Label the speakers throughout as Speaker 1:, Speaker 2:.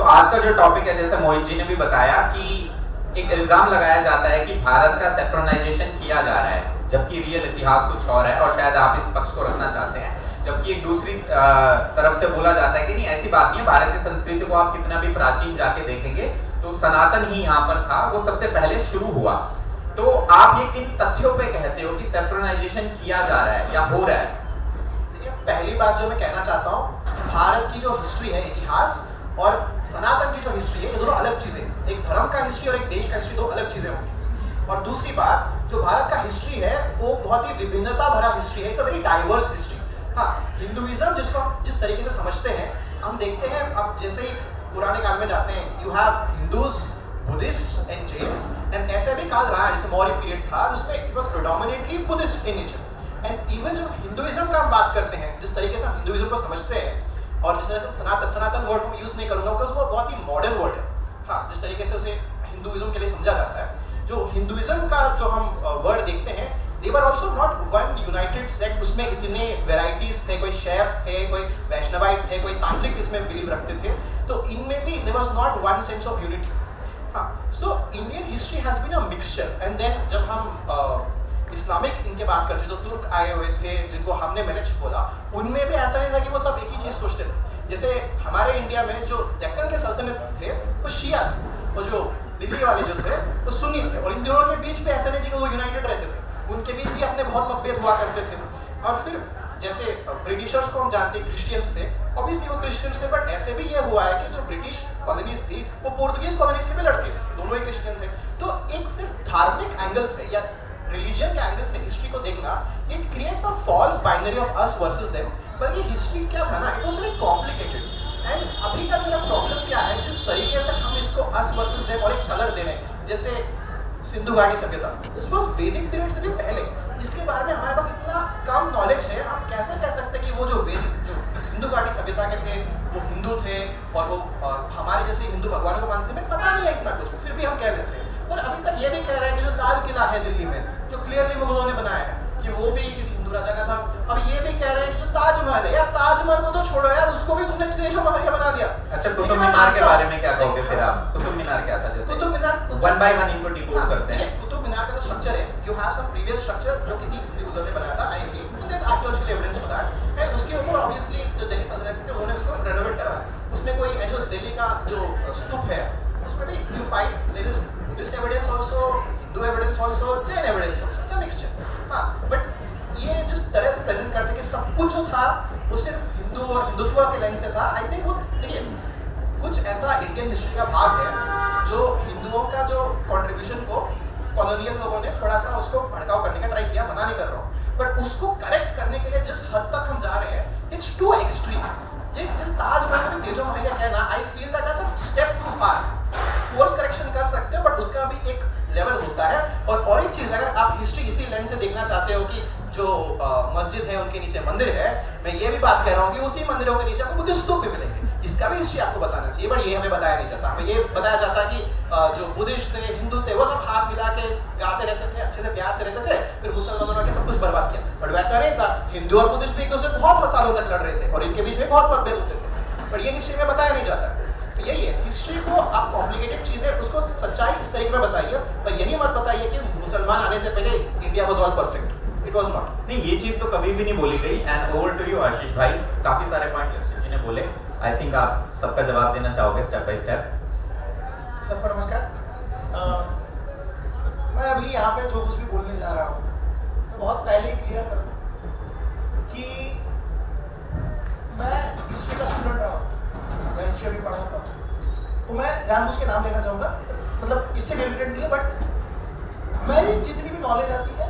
Speaker 1: आज का जो टॉपिक है, जैसे मोहित जी ने भी बताया कि एक इल्जाम लगाया जाता है कि भारत का सेफ्रोनाइजेशन किया जा रहा है, जबकि रियल इतिहास कुछ और है, और शायद आप इस पक्ष को रखना चाहते हैं। जबकि एक दूसरी तरफ से बोला जाता है कि नहीं, ऐसी बात नहीं है, भारतीय संस्कृति को आप कितना भी प्राचीन जाके देखेंगे तो सनातन ही यहाँ पर था, वो सबसे पहले शुरू हुआ। तो आप ये किन तथ्यों पे कहते हो कि सेफ्रोनाइजेशन किया जा रहा है या हो रहा है?
Speaker 2: देखिए, पहली बात जो मैं कहना चाहता हूँ, भारत की जो हिस्ट्री है, इतिहास, और सनातन की जो हिस्ट्री है, ये दोनों अलग चीजें। एक धर्म का हिस्ट्री और एक देश का हिस्ट्री दो अलग चीजें होती। और दूसरी बात, जो भारत का हिस्ट्री है वो बहुत ही विभिन्नता भरा हिस्ट्री है। It's a very diverse history. हाँ, हिंदुइज्म जिसको हम जिस तरीके से समझते हैं, हम देखते हैं, अब जैसे ही पुराने काल में जाते हैं, you have Hindus, Buddhist and Jains, and ऐसे भी काल रहा है, जैसे मौर्य पीरियड था जिसमें it was predominantly Buddhist in nature. And even जब हिंदुइज्म का हम बात करते हैं, जिस तरीके से हम हिंदुइज्म को समझते हैं, और जिस तरह से सनातन वर्ड को यूज नहीं करूंगा बिकॉज वो बहुत ही मॉडर्न वर्ड है। हाँ, जिस तरीके से उसे हिंदुइज्म के लिए समझा जाता है, जो हिंदुइज्म का जो हम वर्ड देखते हैं, they were also not one united sect. उसमें इतने वेराइटीज थे, कोई शैव थे, कोई वैष्णवाइट थे, कोई तांत्रिक इसमें बिलीव रखते थे, तो इनमें भी there was not one sense of unity. हाँ, so Indian history has been a mixture. And then जब हम इस्लामिक इनके बात करते, तो तुर्क आए हुए थे जिनको हमने मैंने बोला, उनमें भी ऐसा नहीं था कि वो सब एक ही चीज सोचते थे। जैसे हमारे इंडिया में जो दक्कन के सल्तनत थे वो शिया थे, और जो दिल्ली वाले जो थे वो सुन्नी थे, और इन दोनों के बीच में ऐसा नहीं था कि वो यूनाइटेड रहते थे, उनके बीच भी अपने बहुत मतभेद हुआ करते थे। और फिर जैसे ब्रिटिशर्स को हम जानते हैं, क्रिश्चियंस थे, ऑब्वियसली वो क्रिश्चियंस थे, बट ऐसे भी ये हुआ है कि जो ब्रिटिश कॉलोनीज थी वो पोर्तुगीज कॉलोनी से भी लड़ती थी, दोनों ही क्रिश्चियन थे। तो एक सिर्फ धार्मिक एंगल से या रिलीजन के एंगल से हिस्ट्री को देखना, it creates a false binary of us versus them. बल्कि हिस्ट्री क्या था ना, it was very complicated. And अभी का मेरा प्रॉब्लम क्या है, जिस तरीके से हम इसको अस वर्सेस देम और एक कलर दे रहे हैं, जैसे सिंधु घाटी सभ्यता, दिस वाज वैदिक पीरियड से भी पहले, इसके बारे में हमारे पास इतना कम नॉलेज है। हम कैसे कह सकते हैं कि वो जो वैदिक, जो सिंधु घाटी सभ्यता के थे, वो हिंदू थे, और वो हमारे जैसे हिंदू भगवानों को मानते थे? हमें पता नहीं है इतना कुछ, फिर भी हम कह लेते हैं। और अभी तक ये भी कह रहे हैं कि जो लाल किला है दिल्ली में, जो क्लियरली मुगलों ने बनाया है, कि वो भी किसी हिंदू राजा का था। अब ये भी कह रहे हैं कि जो ताजमहल है, यार ताजमहल को तो छोड़ो यार, उसको भी तुमने जो महल के बना दिया।
Speaker 1: अच्छा, कुतुब मीनार के बारे में क्या कहोगे फिर आप? कुतुब मीनार क्या था? जैसे
Speaker 2: Qutub Minar
Speaker 1: one by one इनको डिकोड करते हैं।
Speaker 2: कुतुब मीनार का जो स्ट्रक्चर है, you have some previous structure जो किसी हिंदू रूलर ने बनाया था, I agree, and there is archaeological evidence for that. And उसके ऊपर ऑब्वियसली जो दिल्ली सल्तनत थे उन्होंने उसको रेनोवेट कराया। उसमें कोई जो दिल्ली का जो स्तूप है, उसमें भी you find there is Buddhist evidence also, Hindu evidence also, Jain evidence also, it's a mixture. हाँ, बट ये जिस तरह से प्रेजेंट करते कि सब कुछ जो था वो सिर्फ हिंदू और हिंदुत्व के लेंस से था, आई थिंक वो, देखिए, कुछ ऐसा इंडियन हिस्ट्री का भाग है जो हिंदुओं का जो कंट्रीब्यूशन को कॉलोनियल लोगों ने थोड़ा सा उसको भड़काऊ करने का ट्राई किया, मना नहीं कर रहा हूँ, बट उसको करेक्ट करने के लिए जिस हद तक हम जा रहे हैं, इट्स टू एक्सट्रीम। जिस ताजमहल में तेजो महल कहना, I feel that that's a step too far. Course correction कर सकते हो, बट उसका भी एक लेवल होता है। और एक चीज़, अगर आप हिस्ट्री इसी लेंस से देखना चाहते हो कि जो मस्जिद है उनके नीचे मंदिर है, मैं ये भी बात कह रहा हूँ कि उसी मंदिरों के नीचे आपको बुद्धिस्ट स्तूप भी मिलेंगे, इसका भी हिस्ट्री आपको बताना चाहिए, बट ये हमें बताया नहीं जाता। हमें ये बताया जाता है कि जो बुद्धिस्ट थे, हिंदू थे, वो सब हाथ मिला के गाते रहते थे, अच्छे से प्यार से रहते थे, फिर मुसलमानों ने सब कुछ बर्बाद किया। बट वैसा नहीं था, हिंदू और बुद्धिस्ट भी एक दूसरे बहुत सालों तक लड़ रहे थे, और इनके बीच में बहुत मतभेद होते थे, बट ये हिस्ट्री में बताया नहीं जाता। तो यही है, हिस्ट्री को आप कॉम्प्लिकेटेड चीज़ें, उसको सच्चाई इस तरीके में बताइए, पर यही मत बताइए कि मुसलमान आने से पहले India was all perfect. It was not.
Speaker 1: नहीं, ये चीज तो कभी भी नहीं बोली गई। एंड ओवर टू यू आशीष भाई, काफी सारे पॉइंट लक्ष्य जी ने बोले, आई थिंक आप सबका जवाब देना चाहोगे स्टेप बाय स्टेप।
Speaker 3: सबको नमस्कार। मैं अभी यहाँ पे जो कुछ भी बोलने जा रहा हूँ, मैं बहुत पहले क्लियर कर दूँ कि मैं हिस्ट्री का स्टूडेंट रहा हूँ, या हिस्ट्री अभी पढ़ाता हूँ, तो मैं जानबूझ के नाम लेना चाहूँगा, मतलब इससे रिलेटेड नहीं है, बट मेरी जितनी भी नॉलेज आती है,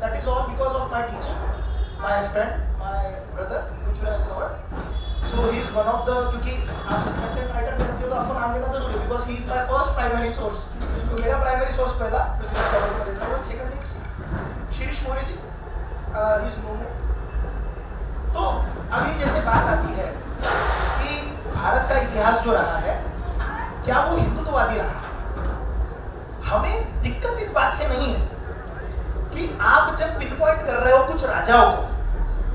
Speaker 3: that is all because of my teacher, my friend, my brother Prithviraj Kanwar. So he is one of the, क्योंकि आप कंटेंट राइटर करते हो तो आपको नाम लेना जरूरी है, because he is my first primary source. तो मेरा प्राइमरी सोर्स पहला पृथ्वीराज कंवर को देता हूँ, second is Shirish More ji, he is no more. तो अभी जैसे बात आती है कि भारत का इतिहास जो रहा है, क्या वो हिंदुत्ववादी रहा? हमें दिक्कत इस बात से नहीं है कि आप जब पिन पॉइंट कर रहे हो कुछ राजाओं को,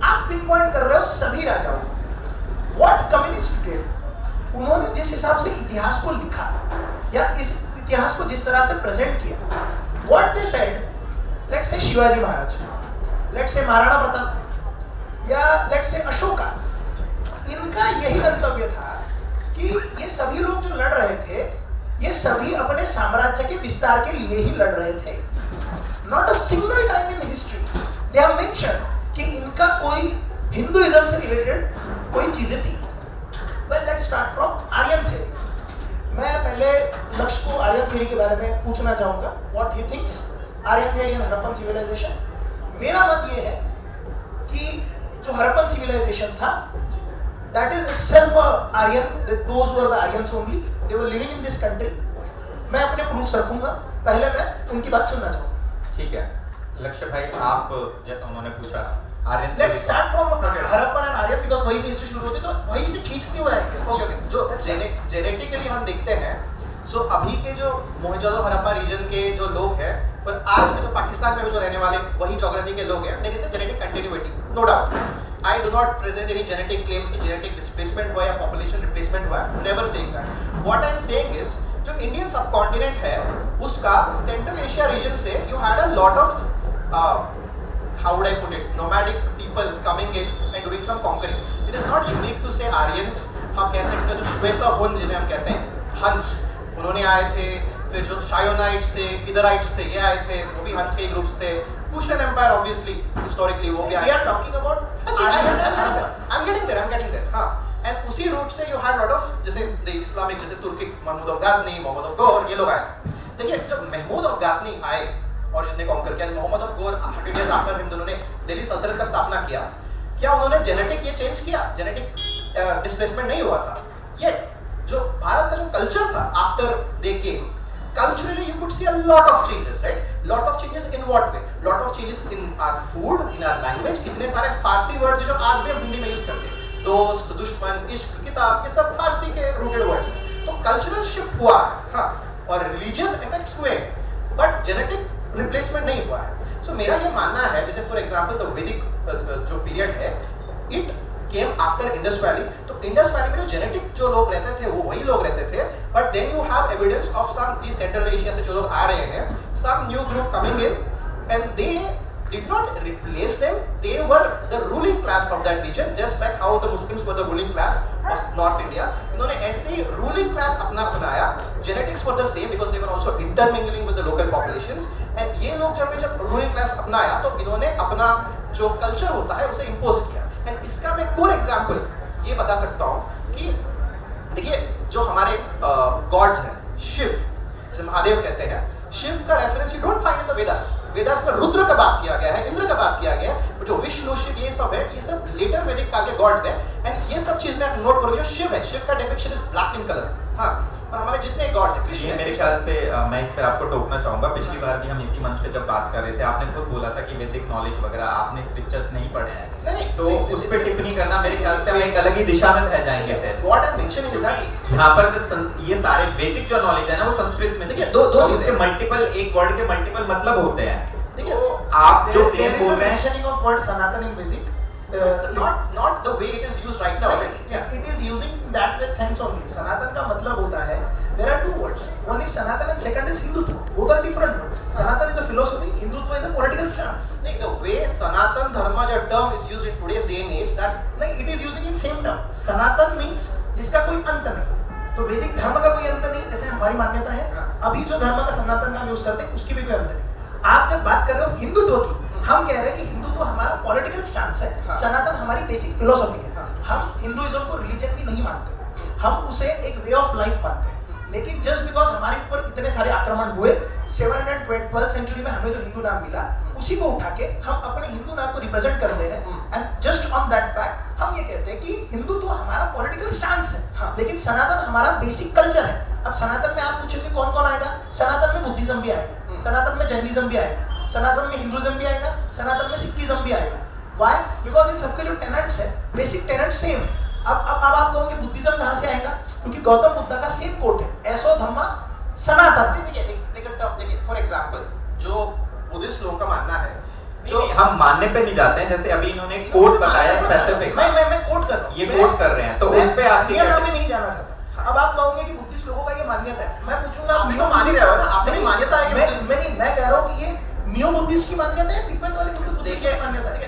Speaker 3: आप पिन पॉइंट कर रहे हो सभी राजाओं को। व्हाट कम्युनिस्ट डिड, उन्होंने जिस हिसाब से इतिहास को लिखा या इस इतिहास को जिस तरह से प्रेजेंट किया, what they said, let's say Shivaji Maharaj, let's say Maharana Pratap या लेट्स से अशोका, इनका यही गंतव्य था कि ये सभी लोग जो लड़ रहे थे ये सभी अपने साम्राज्य के विस्तार के लिए ही लड़ रहे थे। Not a single time in history they have mentioned कि इनका कोई हिंदुइज्म से रिलेटेड कोई चीजें थी। Well let's start from Aryan theory. मैं पहले लक्ष्य को आर्यन थ्योरी के बारे में पूछना चाहूंगा, what he thinks Aryan theory and Harappan civilisation. मेरा मत ये है कि जो हड़प्पन सिविलाइजेशन था that is itself a Aryan, those were the Aryans only, they were living in this country। मैं अपने प्रूफ्स रखूंगा, पहले मैं उनकी बात सुनना चाहूंगा।
Speaker 1: ठीक है लक्ष्य भाई, आप जैसा उन्होंने पूछा Aryan,
Speaker 3: let's start from Harappan and Aryan because वहीं से हिस्ट्री शुरू होती है, तो वहीं से खींचते हुए आएंगे।
Speaker 2: ओके, जो जेनेटिकली हम देखते हैं, सो अभी के जो मोहनजोदड़ो हड़प्पा रीजन के जो लोग हैं और आज के जो पाकिस्तान में जो रहने वाले वही ज्योग्राफी के लोग हैं, there is a genetic continuity, no doubt. I do not present any genetic claims कि genetic displacement हुआ या population replacement हुआ, never saying that। What I'm saying is जो Indian subcontinent है उसका Central Asia region से you had a lot of how would I put it, nomadic people coming in and doing some conquering। It is not unique to say Aryans। हम कह सकते हैं जो श्वेतहुन जिन्हें हम कहते हैं, हंस, उन्होंने आए थे। फिर जो शायोनाइट्स थे, किदराइट्स थे, ये आए थे, वो भी हंस के ग्रुप्स थे। कुशन एम्पायर ऑब्वियसली हिस्टोरिकली वो भी
Speaker 3: We are talking about
Speaker 2: I'm getting there। हाँ, एंड उसी रूट से you had lot of जैसे द इस्लामिक, जैसे Turkic Mahmud of Ghazni, Mohammad of Ghor, ये लोग आए थे। देखिए जब महमूद ऑफ गाजनी आए और जिसने कॉन्कर किया, Muhammad of Ghor 100 years after him दोनों ने दिल्ली सल्तनत का स्थापना किया, क्या उन्होंने जेनेटिक ये चेंज किया? जेनेटिक डिस्प्लेसमेंट नहीं हुआ था। येट जो भारत का जो कल्चर था after they came, culturally you could see a lot of changes, right? Lot of changes in what way? Lot of changes in our food, in our language। कितने सारे फारसी words जो आज भी हम हिंदी में यूज करते हैं, दोस्त, दुश्मन, इश्क, किताब, ये सब फारसी के रूटेड वर्ड्स हैं। तो कल्चरल शिफ्ट हुआ है, हाँ, और रिलीजियस इफेक्ट्स हुए हैं, बट जेनेटिक रिप्लेसमेंट नहीं हुआ है। सो मेरा ये मानना है, जैसे फॉर एग्जांपल द वैदिक जो पीरियड है, it came after Indus valley. तो इंडस वैली में जो जेनेटिक जो लोग रहते थे वो वही लोग रहते थे, but then you have evidence of some the Central Asia से जो लोग आ रहे हैं, some new group coming in and they did not replace them, they were the ruling class of that region, just like how the Muslims were the ruling class of North India। इन्होंने ऐसे ruling class अपना बनाया, genetics were the same because they were also intermingling with the local populations। and ये लोग जब ruling class अपनाया तो इन्होंने अपना जो culture होता है उसे impose किया। and इसका मैं core example ये बता सकता हूँ कि देखिए जो हमारे gods हैं, शिव, जिसे महादेव कहते हैं, शिव का reference you don't find in the Vedas. Vedas में रुद्र का बात किया गया है, इंद्र का बात किया गया है, जो विष्णु, शिव, ये सब है, ये सब लेटर वैदिक काल के गॉड्स हैं। एंड ये सब चीज में आप नोट करोगे, जो शिव है, शिव का depiction is black in colour. हाँ, और हमारे जितने गॉड्स हैं, कृष्ण,
Speaker 1: मेरे ख्याल से मैं इस पे आपको टोकना चाहूंगा। पिछली बार भी हम इसी मंच पे जब बात कर रहे थे, आपने खुद बोला था कि वैदिक नॉलेज वगैरह आपने स्क्रिप्चर्स नहीं पढ़े हैं, तो उस पे टिप्पणी करना मेरे ख्याल से हम एक अलग ही दिशा में बह जाएंगे। फिर
Speaker 2: what I mentioning is that
Speaker 1: यहाँ पर जब ये सारे वैदिक जो नॉलेज है ना, वो संस्कृत में, देखिए दो चीजें, मल्टीपल, एक वर्ड के मल्टीपल मतलब होते हैं। देखिए आप जो क्लेम बोल रहे हैं,
Speaker 3: mentioning of word Sanatan in Vedic,
Speaker 2: not the way it is used right now।
Speaker 3: it is using that with sense only। सनातन का मतलब होता है, there are two words, one is Sanatan and second is Hindutva, both are different words। Sanatan is a philosophy, Hindutva is a political stance।
Speaker 2: नहीं, the way Sanatan Dharma जो term is used in today's day and age, that
Speaker 3: नहीं, it is using in same term। Sanatan means जिसका कोई अंत नहीं, तो वैदिक धर्म का कोई अंत नहीं, जैसे हमारी मान्यता है। अभी जो धर्म का सनातन का हम यूज करते हैं उसकी भी कोई अंत नहीं। आप जब बात कर रहे हो हिंदुत्व की, हम कह रहे हैं कि हिंदुत्व हमारा पॉलिटिकल स्टांस है, सनातन हमारी बेसिक फिलोसॉफी है। हम हिंदुइज्म को रिलीजन भी नहीं मानते, हम उसे एक वे ऑफ लाइफ मानते हैं। लेकिन जस्ट बिकॉज हमारे ऊपर इतने सारे आक्रमण हुए, 712th सेंचुरी में हमें जो हिंदू नाम मिला, उसी को उठा के हम अपने हिंदू नाम को रिप्रेजेंट करते हैं। And just on that fact हम ये कहते हैं कि हिंदुत्व हमारा पॉलिटिकल स्टांस है, लेकिन सनातन हमारा बेसिक कल्चर है। अब सनातन में आप पूछेंगे कौन कौन आएगा? सनातन में बुद्धिज्म भी आएगा, सनातन में जैनिज्म भी आएगा, सनातन में हिंदुइज्म भी आएगा, सनातन में सिखिज्म भी आएगा। व्हाई? बिकॉज इन सबके जो टेनेंट्स है, बेसिक टेनेंट्स सेम है। अब आप कहोगे बुद्धिज्म कहाँ से आएगा? क्योंकि गौतम बुद्ध का सेम कोट है, ऐसो धम्मा सनातन।
Speaker 2: देखिए फॉर एग्जांपल जो बुद्धिस्ट लोगों का मानना है,
Speaker 1: जो हम मानने पे नहीं जाते हैं, जैसे अभी इन्होंने कोट बताया स्पेसिफिक,
Speaker 3: मैं कोट कर रहा हूं,
Speaker 1: ये कोट कर रहे हैं, तो उस पे आपकी
Speaker 3: मैं नहीं जाना चाहता। बुद्धिस्ट की मान्यता है, तिब्बत वाले बुद्धिस्ट की मान्यता है।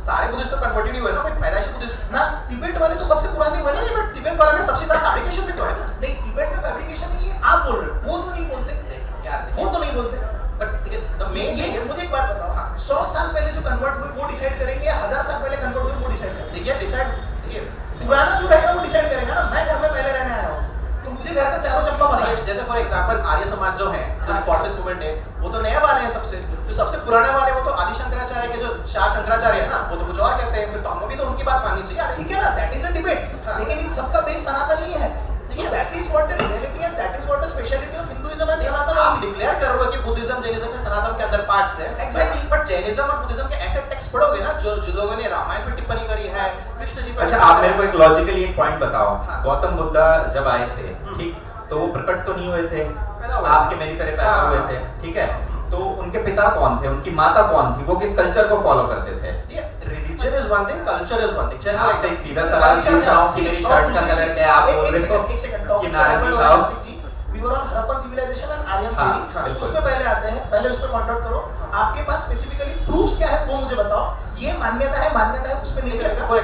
Speaker 2: सारे बुद्धिस्ट तो कन्वर्टेड ही हुए ना, कोई पैदाइशी बुद्धिस्ट
Speaker 3: ना, तिब्बट वाले तो सबसे पुरानी हुए ना।
Speaker 2: बट तिब्बत वाला में सबसे ज्यादा फैब्रिकेशन भी तो है ना।
Speaker 3: नहीं, तिब्बत में फैब्रिकेशन नहीं है, आप बोल रहे हो, वो तो नहीं बोलते
Speaker 2: यार
Speaker 3: वो तो नहीं बोलते।
Speaker 2: बट देखिए द मेन
Speaker 3: ये मुझे एक बात बताओ,
Speaker 2: हाँ।
Speaker 3: 100 साल पहले जो कन्वर्ट हुए वो डिसाइड करेंगे, या 1000 साल पहले कन्वर्ट हुए वो डिसाइड करेंगे?
Speaker 2: देखिए डिसाइड देखिए
Speaker 3: पुराना जो रहेगा वो डिसाइड करेगा ना। मैं घर में पहले रहने आया हूँ, तो मुझे घर का चारों चप्पा पता है।
Speaker 2: जैसे फॉर एग्जांपल आर्य समाज जो है, जो
Speaker 3: हाँ।
Speaker 2: रिफॉर्मिस्ट मूवमेंट है, वो तो नए वाले हैं सबसे। जो सबसे पुराने वाले वो तो आदि शंकराचार्य के जो चार शंकराचार्य है ना, वो तो कुछ और कहते हैं। फिर तो हमें भी तो उनकी बात माननी चाहिए यार।
Speaker 3: ठीक है ना, दैट इज अ डिबेट।
Speaker 2: हाँ।
Speaker 3: लेकिन इन सबका बेस सनातन ही है।
Speaker 2: देखिए,
Speaker 3: that is what the reality and that is what the speciality of Hinduism and Sanatan.
Speaker 2: आप डिक्लेयर कर रहे हो कि बुद्धिज्म जैनिज्म में सनातन के अंदर पार्ट्स है।
Speaker 3: Exactly.
Speaker 2: बट जैनिज्म और बुद्धिज्म के ऐसे टेक्स्ट पढ़ोगे ना, जो लोगों ने रामायण पे टिप्पणी करी है, कृष्ण जी पे।
Speaker 1: अच्छा, आप मेरे को एक लॉजिकली एक पॉइंट बताओ।
Speaker 2: हाँ।
Speaker 1: गौतम बुद्ध जब आए थे, ठीक, तो वो प्रकट तो नहीं हुए थे,
Speaker 2: पैदा हुए
Speaker 1: आपके मेरी तरह पैदा
Speaker 2: हाँ,
Speaker 1: हुए
Speaker 2: हाँ।
Speaker 1: थे, ठीक है? तो उनके पिता कौन थे, उनकी माता कौन थी, वो किस कल्चर को फॉलो करते थे?
Speaker 2: Religion is one thing, culture is one thing.
Speaker 1: आपसे एक सीधा सवाल पूछ रहा हूँ कि मेरी शर्ट का कलर क्या है, आप बोल रहे हो
Speaker 3: एक सेकंड
Speaker 1: कि नारंगी लाओ।
Speaker 3: We were on Harappan civilisation and Aryan
Speaker 1: हाँ,
Speaker 3: थ्योरी।
Speaker 1: बिल्कुल।
Speaker 3: उसमें पहले आते हैं, पहले उस पे पॉइंट आउट करो। आपके पास स्पेसिफिकली प्रूफ्स क्या है वो मुझे बताओ। ये मान्यता है, उस पे नहीं चलेगा।
Speaker 2: For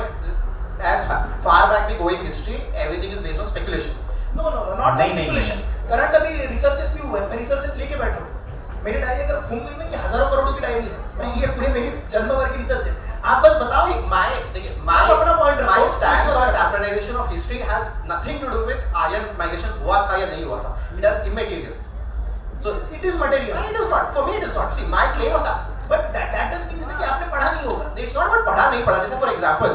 Speaker 2: as far back we go in history, everything is based on speculation.
Speaker 3: No not
Speaker 1: नहीं,
Speaker 3: स्पेकुलेशन। करंट अभी रिसर्चेस भी हुए हैं, मैं रिसर्चेस लेके बैठा हूँ। मेरी डायरी अगर घूम गई ना, ये हजारों करोड़ों की डायरी है। मैं ये पूरे मेरी जन्म भर की रिसर्च है। आप बस बताओ।
Speaker 2: See, my
Speaker 3: आप अपना point रखो,
Speaker 2: my stance
Speaker 3: उसमें
Speaker 2: on
Speaker 3: रखो।
Speaker 2: saffronization of history has nothing to do with Aryan migration हुआ था या नहीं हुआ था. It is immaterial. So
Speaker 3: it is material,
Speaker 2: no, it is not. For me, it is not. See, my claim was
Speaker 3: but that does means कि आपने पढ़ा नहीं होगा।
Speaker 2: it's not about पढ़ा नहीं पढ़ा. जैसे for example,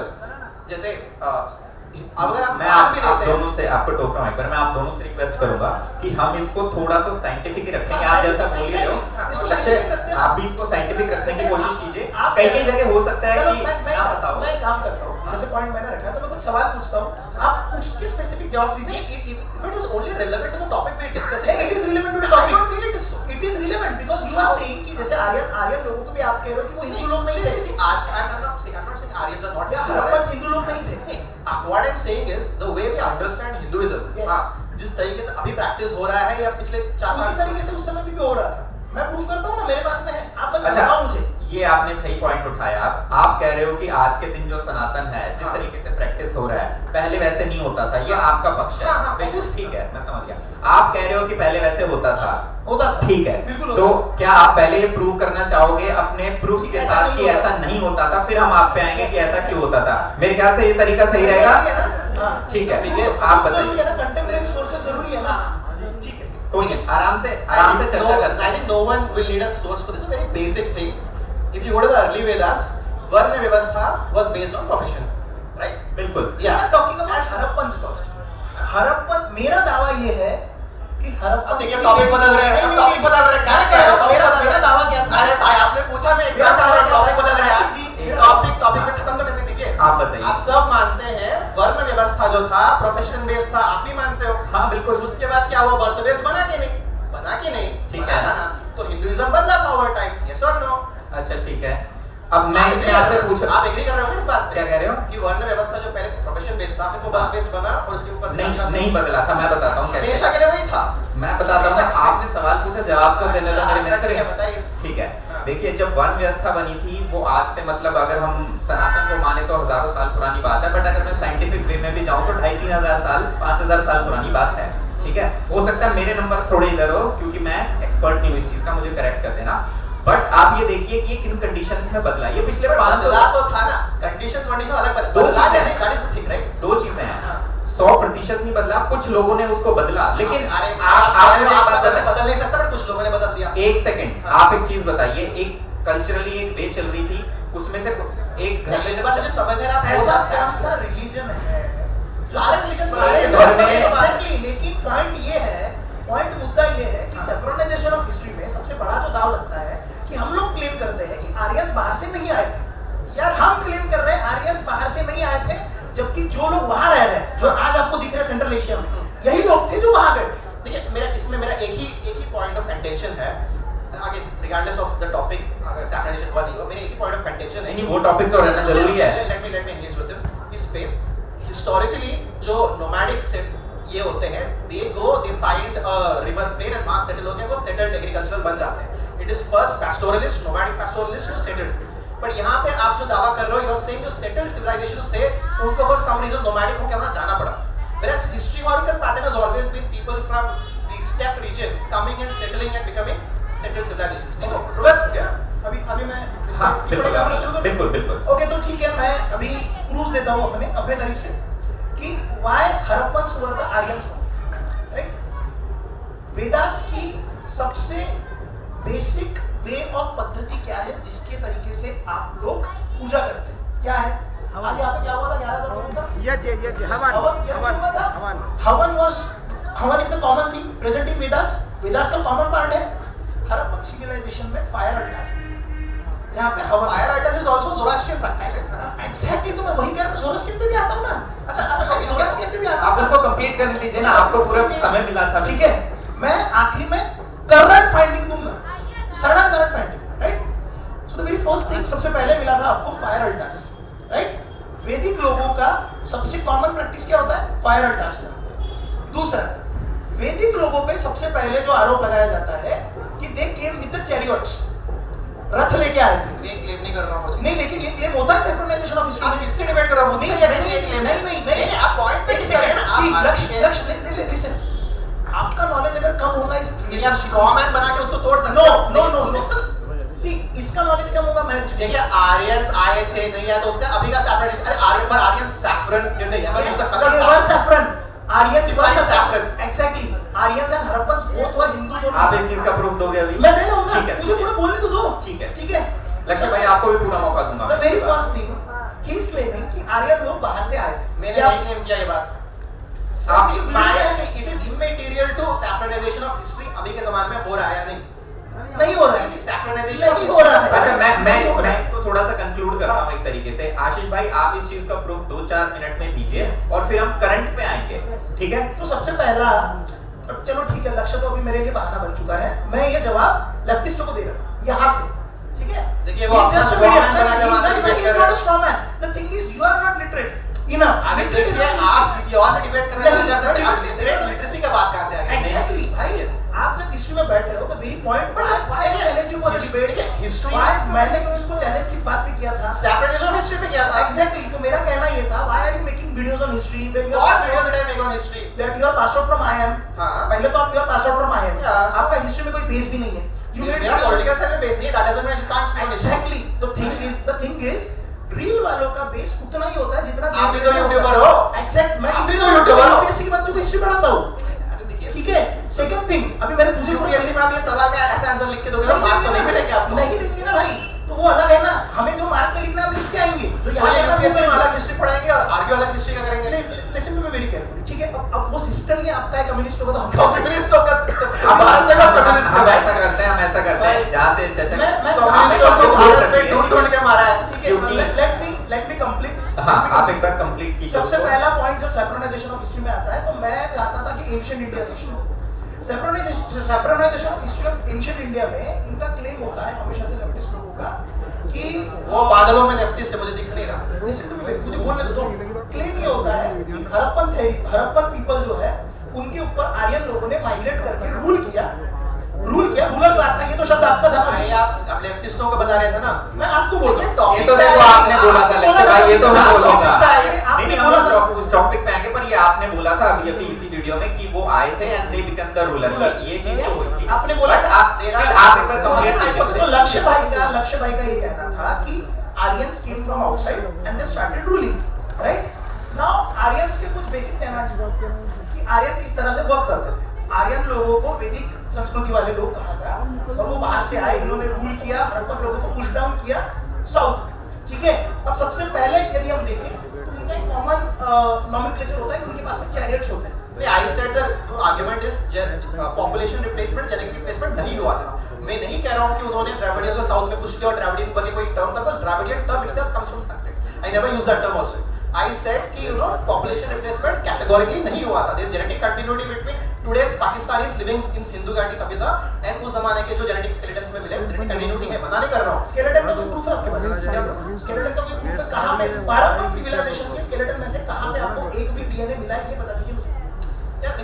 Speaker 2: जैसे अगर आप
Speaker 1: मैं
Speaker 2: मान भी
Speaker 1: आप
Speaker 2: लेते हैं,
Speaker 1: दोनों से आपको टोक रहा हूँ एक बार, मैं आप दोनों से रिक्वेस्ट करूंगा कि हम इसको थोड़ा सा साइंटिफिक रखेंगे।
Speaker 3: हाँ,
Speaker 1: आप जैसा बोल
Speaker 3: scientific,
Speaker 1: रहे हो,
Speaker 3: exactly. इसको
Speaker 1: अच्छा,
Speaker 3: scientific रखते हैं ना।
Speaker 1: आप भी इसको साइंटिफिक रखने की
Speaker 3: जैसे
Speaker 1: कोशिश
Speaker 3: आप-
Speaker 1: कीजिए।
Speaker 3: आप
Speaker 1: कई
Speaker 3: कह रहे
Speaker 1: जगह हो सकता है
Speaker 3: चलो,
Speaker 1: कि
Speaker 3: मैं
Speaker 1: आप बताओ।
Speaker 3: मैं एक काम करता हूँ।
Speaker 1: हाँ।
Speaker 3: जैसे पॉइंट मैंने रखा है, तो मैं कुछ सवाल पूछता हूँ, आप उसके स्पेसिफिक जवाब दीजिए।
Speaker 2: if it is only relevant to the topic we are discussing,
Speaker 3: It is relevant to the
Speaker 2: I
Speaker 3: topic.
Speaker 2: don't feel it is so.
Speaker 3: It is relevant because you are saying कि जैसे आर्यन लोगों को भी आप कह रहे हो कि वो हिंदू लोग नहीं थे,
Speaker 2: I'm not saying Aryans are not
Speaker 3: या
Speaker 2: Hindu,
Speaker 3: हड़प्पन
Speaker 2: right?
Speaker 3: हिंदू लोग नहीं थे।
Speaker 2: नहीं, what I'm saying is the way we understand Hinduism.
Speaker 3: Yes.
Speaker 2: हाँ, जिस तरीके से अभी प्रैक्टिस हो रहा है या पिछले
Speaker 3: उसी तरीके से उस समय भी हो रहा था। मैं प्रूफ करता हूँ ना, मेरे पास में है, आप बस
Speaker 1: अच्छा,
Speaker 3: बताओ मुझे।
Speaker 1: ये आपने सही पॉइंट उठाया। आप कह रहे हो कि आज के दिन जो सनातन है, जिस
Speaker 2: हाँ।
Speaker 1: तरीके से प्रैक्टिस हो रहा है, पहले वैसे नहीं होता था। ये
Speaker 2: हाँ।
Speaker 1: आपका पक्ष है,
Speaker 2: हाँ, हाँ,
Speaker 1: बिल्कुल
Speaker 2: obviously।
Speaker 1: ठीक है, मैं समझ गया। आप कह रहे हो कि पहले वैसे होता था, ठीक है।
Speaker 3: बिल्कुल
Speaker 1: तो
Speaker 3: होता
Speaker 1: क्या आप पहले ये प्रूव करना चाहोगे अपने प्रूफ के
Speaker 3: ऐसा
Speaker 1: साथ
Speaker 3: नहीं
Speaker 1: कि
Speaker 3: होता।
Speaker 1: ऐसा नहीं होता था? फिर हम आप पे आएंगे कि ऐसा
Speaker 3: ऐसा-
Speaker 1: क्यों होता था। मेरे ख्याल से ये तरीका सही रहेगा।
Speaker 3: हाँ।
Speaker 1: ठीक है,
Speaker 3: Proof
Speaker 1: आप
Speaker 3: जरूरी है
Speaker 1: बताइए।
Speaker 3: ना, कंटेम्परेरी सोर्सेज जरूरी है ना। ठीक है।
Speaker 1: कोई नहीं, आराम से चर्चा करते
Speaker 2: I
Speaker 1: हैं।
Speaker 2: think no one will need a source for this. A very basic thing. If you go to the early Vedas, वर्ण व्यवस्था was based on profession, right?
Speaker 1: बिल्कुल।
Speaker 2: Yeah.
Speaker 3: Talking about Harappan first. Harappan, मेरा दावा ये है कि हड़प्पन
Speaker 2: अब देखिए टॉपिक बदल रहे हैं,
Speaker 3: नहीं,
Speaker 2: टॉपिक बदल रहे हैं। क्या कह रहे हो?
Speaker 3: मेरा दावा क्या था?
Speaker 2: अरे भाई आपने पूछा, मैं
Speaker 3: मेरा
Speaker 2: एग्जाम
Speaker 3: दावा
Speaker 2: में
Speaker 3: क्या
Speaker 2: टॉपिक
Speaker 3: था?
Speaker 2: बदल रहे हैं
Speaker 3: जी,
Speaker 2: टॉपिक पे खत्म तो करने दीजिए।
Speaker 1: आप बताइए।
Speaker 2: आप सब मानते हैं वर्ण व्यवस्था जो था प्रोफेशन बेस्ड था, आप भी मानते हो।
Speaker 1: हाँ, बिल्कुल।
Speaker 2: उसके बाद क्या हुआ? बर्थ बेस्ड बना के नहीं,
Speaker 1: ठीक
Speaker 2: बना
Speaker 1: है।
Speaker 2: था ना। तो हिंदुइज्म बदला था ओवर टाइम, यस और नो?
Speaker 1: अच्छा, ठीक है। अब मैं इसमें आपसे पूछ,
Speaker 2: आप एग्री कर रहे हो ना इस बात पे?
Speaker 1: क्या कह रहे हो?
Speaker 2: कि वर्ण व्यवस्था जो पहले प्रोफेशन बेस्ड था, फिर वो बर्थ बेस्ड बना और उसके ऊपर से
Speaker 1: नहीं बदला था। मैं बताता हूँ कैसे।
Speaker 2: हमेशा के लिए वही था।
Speaker 1: मैं बताता हूँ, आपने सवाल पूछा, जवाब तो देने दो मेरे
Speaker 2: अच्छा,
Speaker 1: मित्र।
Speaker 2: ठीक है, बताइए।
Speaker 1: ठीक है,
Speaker 2: हाँ।
Speaker 1: देखिए, जब वर्ण व्यवस्था बनी थी, वो आज से मतलब अगर हम सनातन को माने तो हजारों साल पुरानी बात है, बट अगर मैं साइंटिफिक वे में भी जाऊँ तो 2500-3000 साल, 5000 साल पुरानी बात है। ठीक है, हो सकता है मेरे नंबर थोड़े इधर हो क्योंकि मैं एक्सपर्ट नहीं हूँ इस चीज का, मुझे करेक्ट कर देना। बट आप ये देखिए कि ये किन कंडीशंस में बदला। ये पिछले 500
Speaker 2: बदला तो था ना, कंडीशंस अलग बदला।
Speaker 1: दो चीजें हैं।
Speaker 2: That is the thing, right?
Speaker 1: दो चीजें हैं।
Speaker 2: हाँ।
Speaker 1: 100% नहीं बदला, कुछ लोगों ने उसको बदला। लेकिन
Speaker 2: अरे
Speaker 1: आप मुझे एक बात बताइए।
Speaker 2: बदल नहीं सकता, बट कुछ लोगों ने बदल दिया।
Speaker 1: एक सेकंड,
Speaker 2: हाँ।
Speaker 1: आप एक चीज बताइए। एक कल्चरली एक वे चल रही थी, उसमें से एक घर में
Speaker 2: एक बात मुझे समझ नहीं आ रहा,
Speaker 3: ऐसा
Speaker 2: आप
Speaker 3: कौन सा रिलीजन है?
Speaker 2: सारे रिलीजन
Speaker 1: सारे धर्म में-
Speaker 3: एग्जैक्टली। लेकिन पॉइंट ये है, मुद्दा ये है कि सेफ्रोनाइजेशन ऑफ हिस्ट्री में सबसे बड़ा जो दाव लगता है कि हम लोग क्लेम करते हैं कि आर्यंस बाहर से नहीं आए थे। यार हम क्लेम कर रहे हैं आर्यंस बाहर से नहीं आए थे, जबकि जो लोग वहां रह रहे हैं, जो आज आपको दिख रहे हैं सेंट्रल एशिया में, यही लोग थे जो वहां गए थे।
Speaker 2: देखिए, मेरा इसमें एक ही पॉइंट ऑफ कंटेंशन है। आगे रिगार्डलेस ऑफ द टॉपिक, अगर सैफ्रोनाइजेशन हुआ नहीं हुआ, मेरा एक ही पॉइंट ऑफ कंटेंशन है।
Speaker 1: नहीं, वो टॉपिक तो रहना जरूरी है।
Speaker 2: Let me engage with him. इस पे हिस्टोरिकली जो नोमैडिक से ये होते हैं, they go they find river plain and वहां सेटल होकर वो सेटल्ड एग्रीकल्चरल बन जाते हैं. It is first pastoralist, nomadic pastoralist to settled. But यहाँ पे आप जो दावा कर रहे हो, यू आर सेइंग जो सेटल्ड सिविलाइजेशंस थे उनको फॉर सम रीजन नोमैडिक होकर वहां जाना पड़ा. Whereas historical pattern has always been people from the steppe region coming and settling and becoming settled civilizations. नहीं तो रिवर्स हो गया.
Speaker 3: अभी मैं
Speaker 1: हाँ, बिल्कुल.
Speaker 3: ओके, तो ठीक है, मैं अभी प्रूफ देता हूँ अपने तरफ से कि why Harappans were the Aryans, right. Vedas की सबसे बेसिक वे ऑफ पद्धति क्या है जिसके तरीके से आप लोग पूजा करते हैं? क्या है? आज यहाँ पे क्या हुआ था? 11,000 लोगों का havan is the common thing present in Vedas. Vedas का कॉमन पार्ट है. हड़प्पन सिविलाइजेशन में फायर अल्टार्स, जहाँ पे havan,
Speaker 2: fire altars is also Zoroastrian practice.
Speaker 3: Exactly, तो मैं वही कह रहा हूँ, ज़ोरास्ट्रियन पे भी आता हूँ ना. अच्छा, ज़ोरास्ट्रियन पे भी आता
Speaker 1: आप
Speaker 3: हूँ.
Speaker 1: उनको कंप्लीट करने दीजिए ना, आपको पूरा समय मिला था.
Speaker 3: ठीक है, मैं आखिरी में करंट फाइंडिंग दूंगा, sudden current finding, right. So the very first thing, सबसे पहले मिला था आपको फायर अल्टार्स, राइट. वैदिक लोगों का सबसे कॉमन प्रैक्टिस क्या होता है? फायर अल्टार्स का. दूसरा, वैदिक लोगों पे सबसे पहले जो आरोप लगाया जाता है कि दे केम विद द चैरियट्स, रथ लेके आए थे.
Speaker 2: मैं क्लेम नहीं कर रहा हूँ.
Speaker 3: नहीं, लेकिन ये क्लेम होता है सेफ्रोनाइजेशन ऑफ हिस्ट्री.
Speaker 2: आप किससे डिबेट कर रहे हो? मुझसे या किसी एक क्लेम? नहीं, आप पॉइंट पे करें ना.
Speaker 3: सी लक्ष्य लिसन, आपका नॉलेज अगर कम होगा इस
Speaker 2: आप स्ट्रॉ मैन बना के उसको तोड़ सकते हैं.
Speaker 3: नो. सी, इसका नॉलेज कम होगा. मैं
Speaker 2: देखिए, आर्यंस आए थे, नहीं आए तो उससे अभी का सैफरन, अरे आर्यन पर Aryan saffron did they ever use the colour
Speaker 3: saffron. Aryans were
Speaker 2: saffron.
Speaker 3: Exactly. Aryans and Harappans both were Hindus only.
Speaker 1: आप इस चीज का प्रूफ दोगे अभी?
Speaker 3: मैं दे रहा हूं ना,
Speaker 1: ठीक है,
Speaker 3: मुझे पूरा बोलने तो दो.
Speaker 1: ठीक है.
Speaker 3: ठीक है,
Speaker 1: लक्ष्य भाई आपको भी पूरा मौका दूंगा.
Speaker 3: The very first thing he is claiming कि आर्यन लोग बाहर से आए थे.
Speaker 2: मैंने नहीं क्लेम किया ये बात. It is immaterial to saffronisation of history. अभी के जमाने में हो रहा है या नहीं
Speaker 3: हो रहा है.
Speaker 2: सैफ्रनाइजेशन
Speaker 3: नहीं हो रहा है.
Speaker 1: अच्छा, मैं इसको थोड़ा सा कंक्लूड करता हूँ एक तरीके से. आशीष भाई, आप इस चीज का प्रूफ 2-4 मिनट में दीजिए.
Speaker 3: Yes.
Speaker 1: और फिर हम करंट पे आएंगे.
Speaker 3: Yes.
Speaker 1: ठीक है.
Speaker 3: तो सबसे पहला, चलो ठीक है, लक्ष्य तो अभी मेरे लिए बहाना बन चुका है. मैं ये जवाब लेफ्टिस्टों को दे रहा हूँ यहाँ से. ठीक है,
Speaker 2: देखिए, वो
Speaker 3: He's just a
Speaker 2: अपना
Speaker 3: medium.
Speaker 2: straw man बना के वहाँ से
Speaker 3: नहीं,
Speaker 2: debate
Speaker 3: he's
Speaker 2: कर
Speaker 3: not
Speaker 2: रहे
Speaker 3: a straw man. The thing is, you are not literate enough.
Speaker 2: आगे
Speaker 3: Literate
Speaker 2: देखिए,
Speaker 3: is not
Speaker 2: आप किसी और से डिबेट करने
Speaker 3: नहीं,
Speaker 2: कर सकते हैं. आप
Speaker 3: नहीं,
Speaker 2: लिटरेसी का बात कहाँ से आ गई?
Speaker 3: Exactly, भाई. आप जब हिस्ट्री में बैठ रहे हो तो very point, why I challenge you for the debate?
Speaker 2: History
Speaker 3: Why मैंने इसको चैलेंज किस बात पे किया था?
Speaker 2: सैफ्रनाइजेशन ऑफ हिस्ट्री पे किया था.
Speaker 3: Exactly, तो मेरा कहना ये था, why are you making videos on history when you are
Speaker 2: What videos did I make on history?
Speaker 3: that you are passed out from IIM?
Speaker 2: हाँ.
Speaker 3: पहले तो आप you are passed out from IIM.
Speaker 2: Yes.
Speaker 3: आपका history में कोई base भी नहीं है. You made
Speaker 2: मेरा
Speaker 3: videos-
Speaker 2: पॉलिटिकल साइड में बेस नहीं है. That doesn't mean I can't speak on history.
Speaker 3: Exactly. The thing is, reel वालों का बेस उतना ही होता है जितना
Speaker 2: आप भी तो यूट्यूबर हो.
Speaker 3: Exact. मैं
Speaker 2: आप भी तो यूट्यूबर हो.
Speaker 3: यूपीएससी के बच्चों को हिस्ट्री पढ़ाता हूँ.
Speaker 2: अरे देखिए,
Speaker 3: ठीक है. सेकंड थिंग, अभी मेरे मुझे
Speaker 2: यूपीएससी में आप ये सवाल का ऐसा आंसर लिख के दोगे तो मार्क तो नहीं मिलेंगे आपको.
Speaker 3: नहीं देंगे ना भाई. तो वो अलग है ना. हमें जो मार्क में लिखना है हम लिख के आएंगे. जो यहाँ
Speaker 2: ये
Speaker 3: लिखना है
Speaker 2: यूपीएससी में
Speaker 3: वो
Speaker 2: अलग हिस्ट्री पढ़ाएंगे और आर्ग्यू अलग हिस्ट्री का करेंगे.
Speaker 3: Listen to me very carefully. ठीक है, अब वो सिस्टम ही आपका है कम्युनिस्टों का, तो हम
Speaker 2: कम्युनिस्टों का
Speaker 1: हम ऐसा करते हैं जहाँ से चचा
Speaker 2: कम्युनिस्टों को भारत पे ढूंढ के मारा है.
Speaker 3: ठीक है, लेट मी कंप्लीट.
Speaker 1: हाँ, आप एक बार कंप्लीट कीजिए.
Speaker 3: सबसे पहला पॉइंट जब सैफ्रोनाइजेशन ऑफ हिस्ट्री में आता है तो मैं चाहता था कि एंशिएंट इंडिया से शुरू हो. Saffronisation of history of ancient India में इनका क्लेम होता है हमेशा से लेफ्टिस्ट लोगों का कि
Speaker 2: वो बादलों में लेफ्टिस्ट है, मुझे दिख नहीं रहा.
Speaker 3: लिसन टू मी, मुझे बोलने दो. क्लेम ये होता है कि हड़प्पन पीपल जो है उनके ऊपर आर्यन लोगों ने माइग्रेट करके रूल किया. रूलर क्लास था. ये तो शब्द आपका था ना.
Speaker 2: भाई आप लेफ्टिस्टों को बता रहे थे ना.
Speaker 3: मैं आपको बोल रहा हूँ.
Speaker 1: ये तो देखो आपने बोला था लक्ष्य भाई, ये तो मैं बोलूंगा.
Speaker 3: आपने
Speaker 1: नहीं,
Speaker 3: बोला था.
Speaker 1: उस टॉपिक पे आएंगे, पर ये आपने बोला था अभी इसी वीडियो में कि वो आए थे and they become the ruler. ये चीज तो हुई थी.
Speaker 3: आपने बोला था.
Speaker 1: आप एक बार कंप्लीट कीजिए.
Speaker 3: तो लक्ष्य भाई का ये कहना था कि Aryans came from outside and they started ruling, right. Now Aryans के कुछ बेसिक टेनेट्स कि आर्यन किस तरह से वर्क करते थे. आर्यन लोगों को वैदिक संस्कृति वाले लोग कहा गया और वो बाहर से आए. इन्होंने रूल किया, हड़प्पन लोगों को पुश डाउन किया साउथ में. ठीक है. अब सबसे पहले यदि हम देखें तो उनका एक कॉमन नॉमेनक्लेचर होता है कि उनके पास में चैरियट्स होते हैं.
Speaker 2: I said that argument is population replacement, genetic replacement नहीं हुआ था. मैं नहीं कह रहा हूँ कि उन्होंने द्रविडियंस को साउथ में पुश किया और द्रविडियन बन के कोई टर्म था, because Dravidian term itself comes from Sanskrit. I never used that term also. I said कि population replacement categorically नहीं हुआ था. There is genetic continuity between today's Pakistanis living in Sindhu घाटी सभ्यता and उस जमाने के जो genetic skeletons में मिले, genetic continuity है. मना नहीं कर रहा हूँ.
Speaker 3: स्केलेटन का कोई प्रूफ है आपके पास? स्केलेटन का कोई प्रूफ है? कहाँ पे हड़प्पन सिविलाइजेशन के स्केलेटन में से कहाँ से आपको एक भी डीएनए मिला है, ये बता दीजिए मुझे.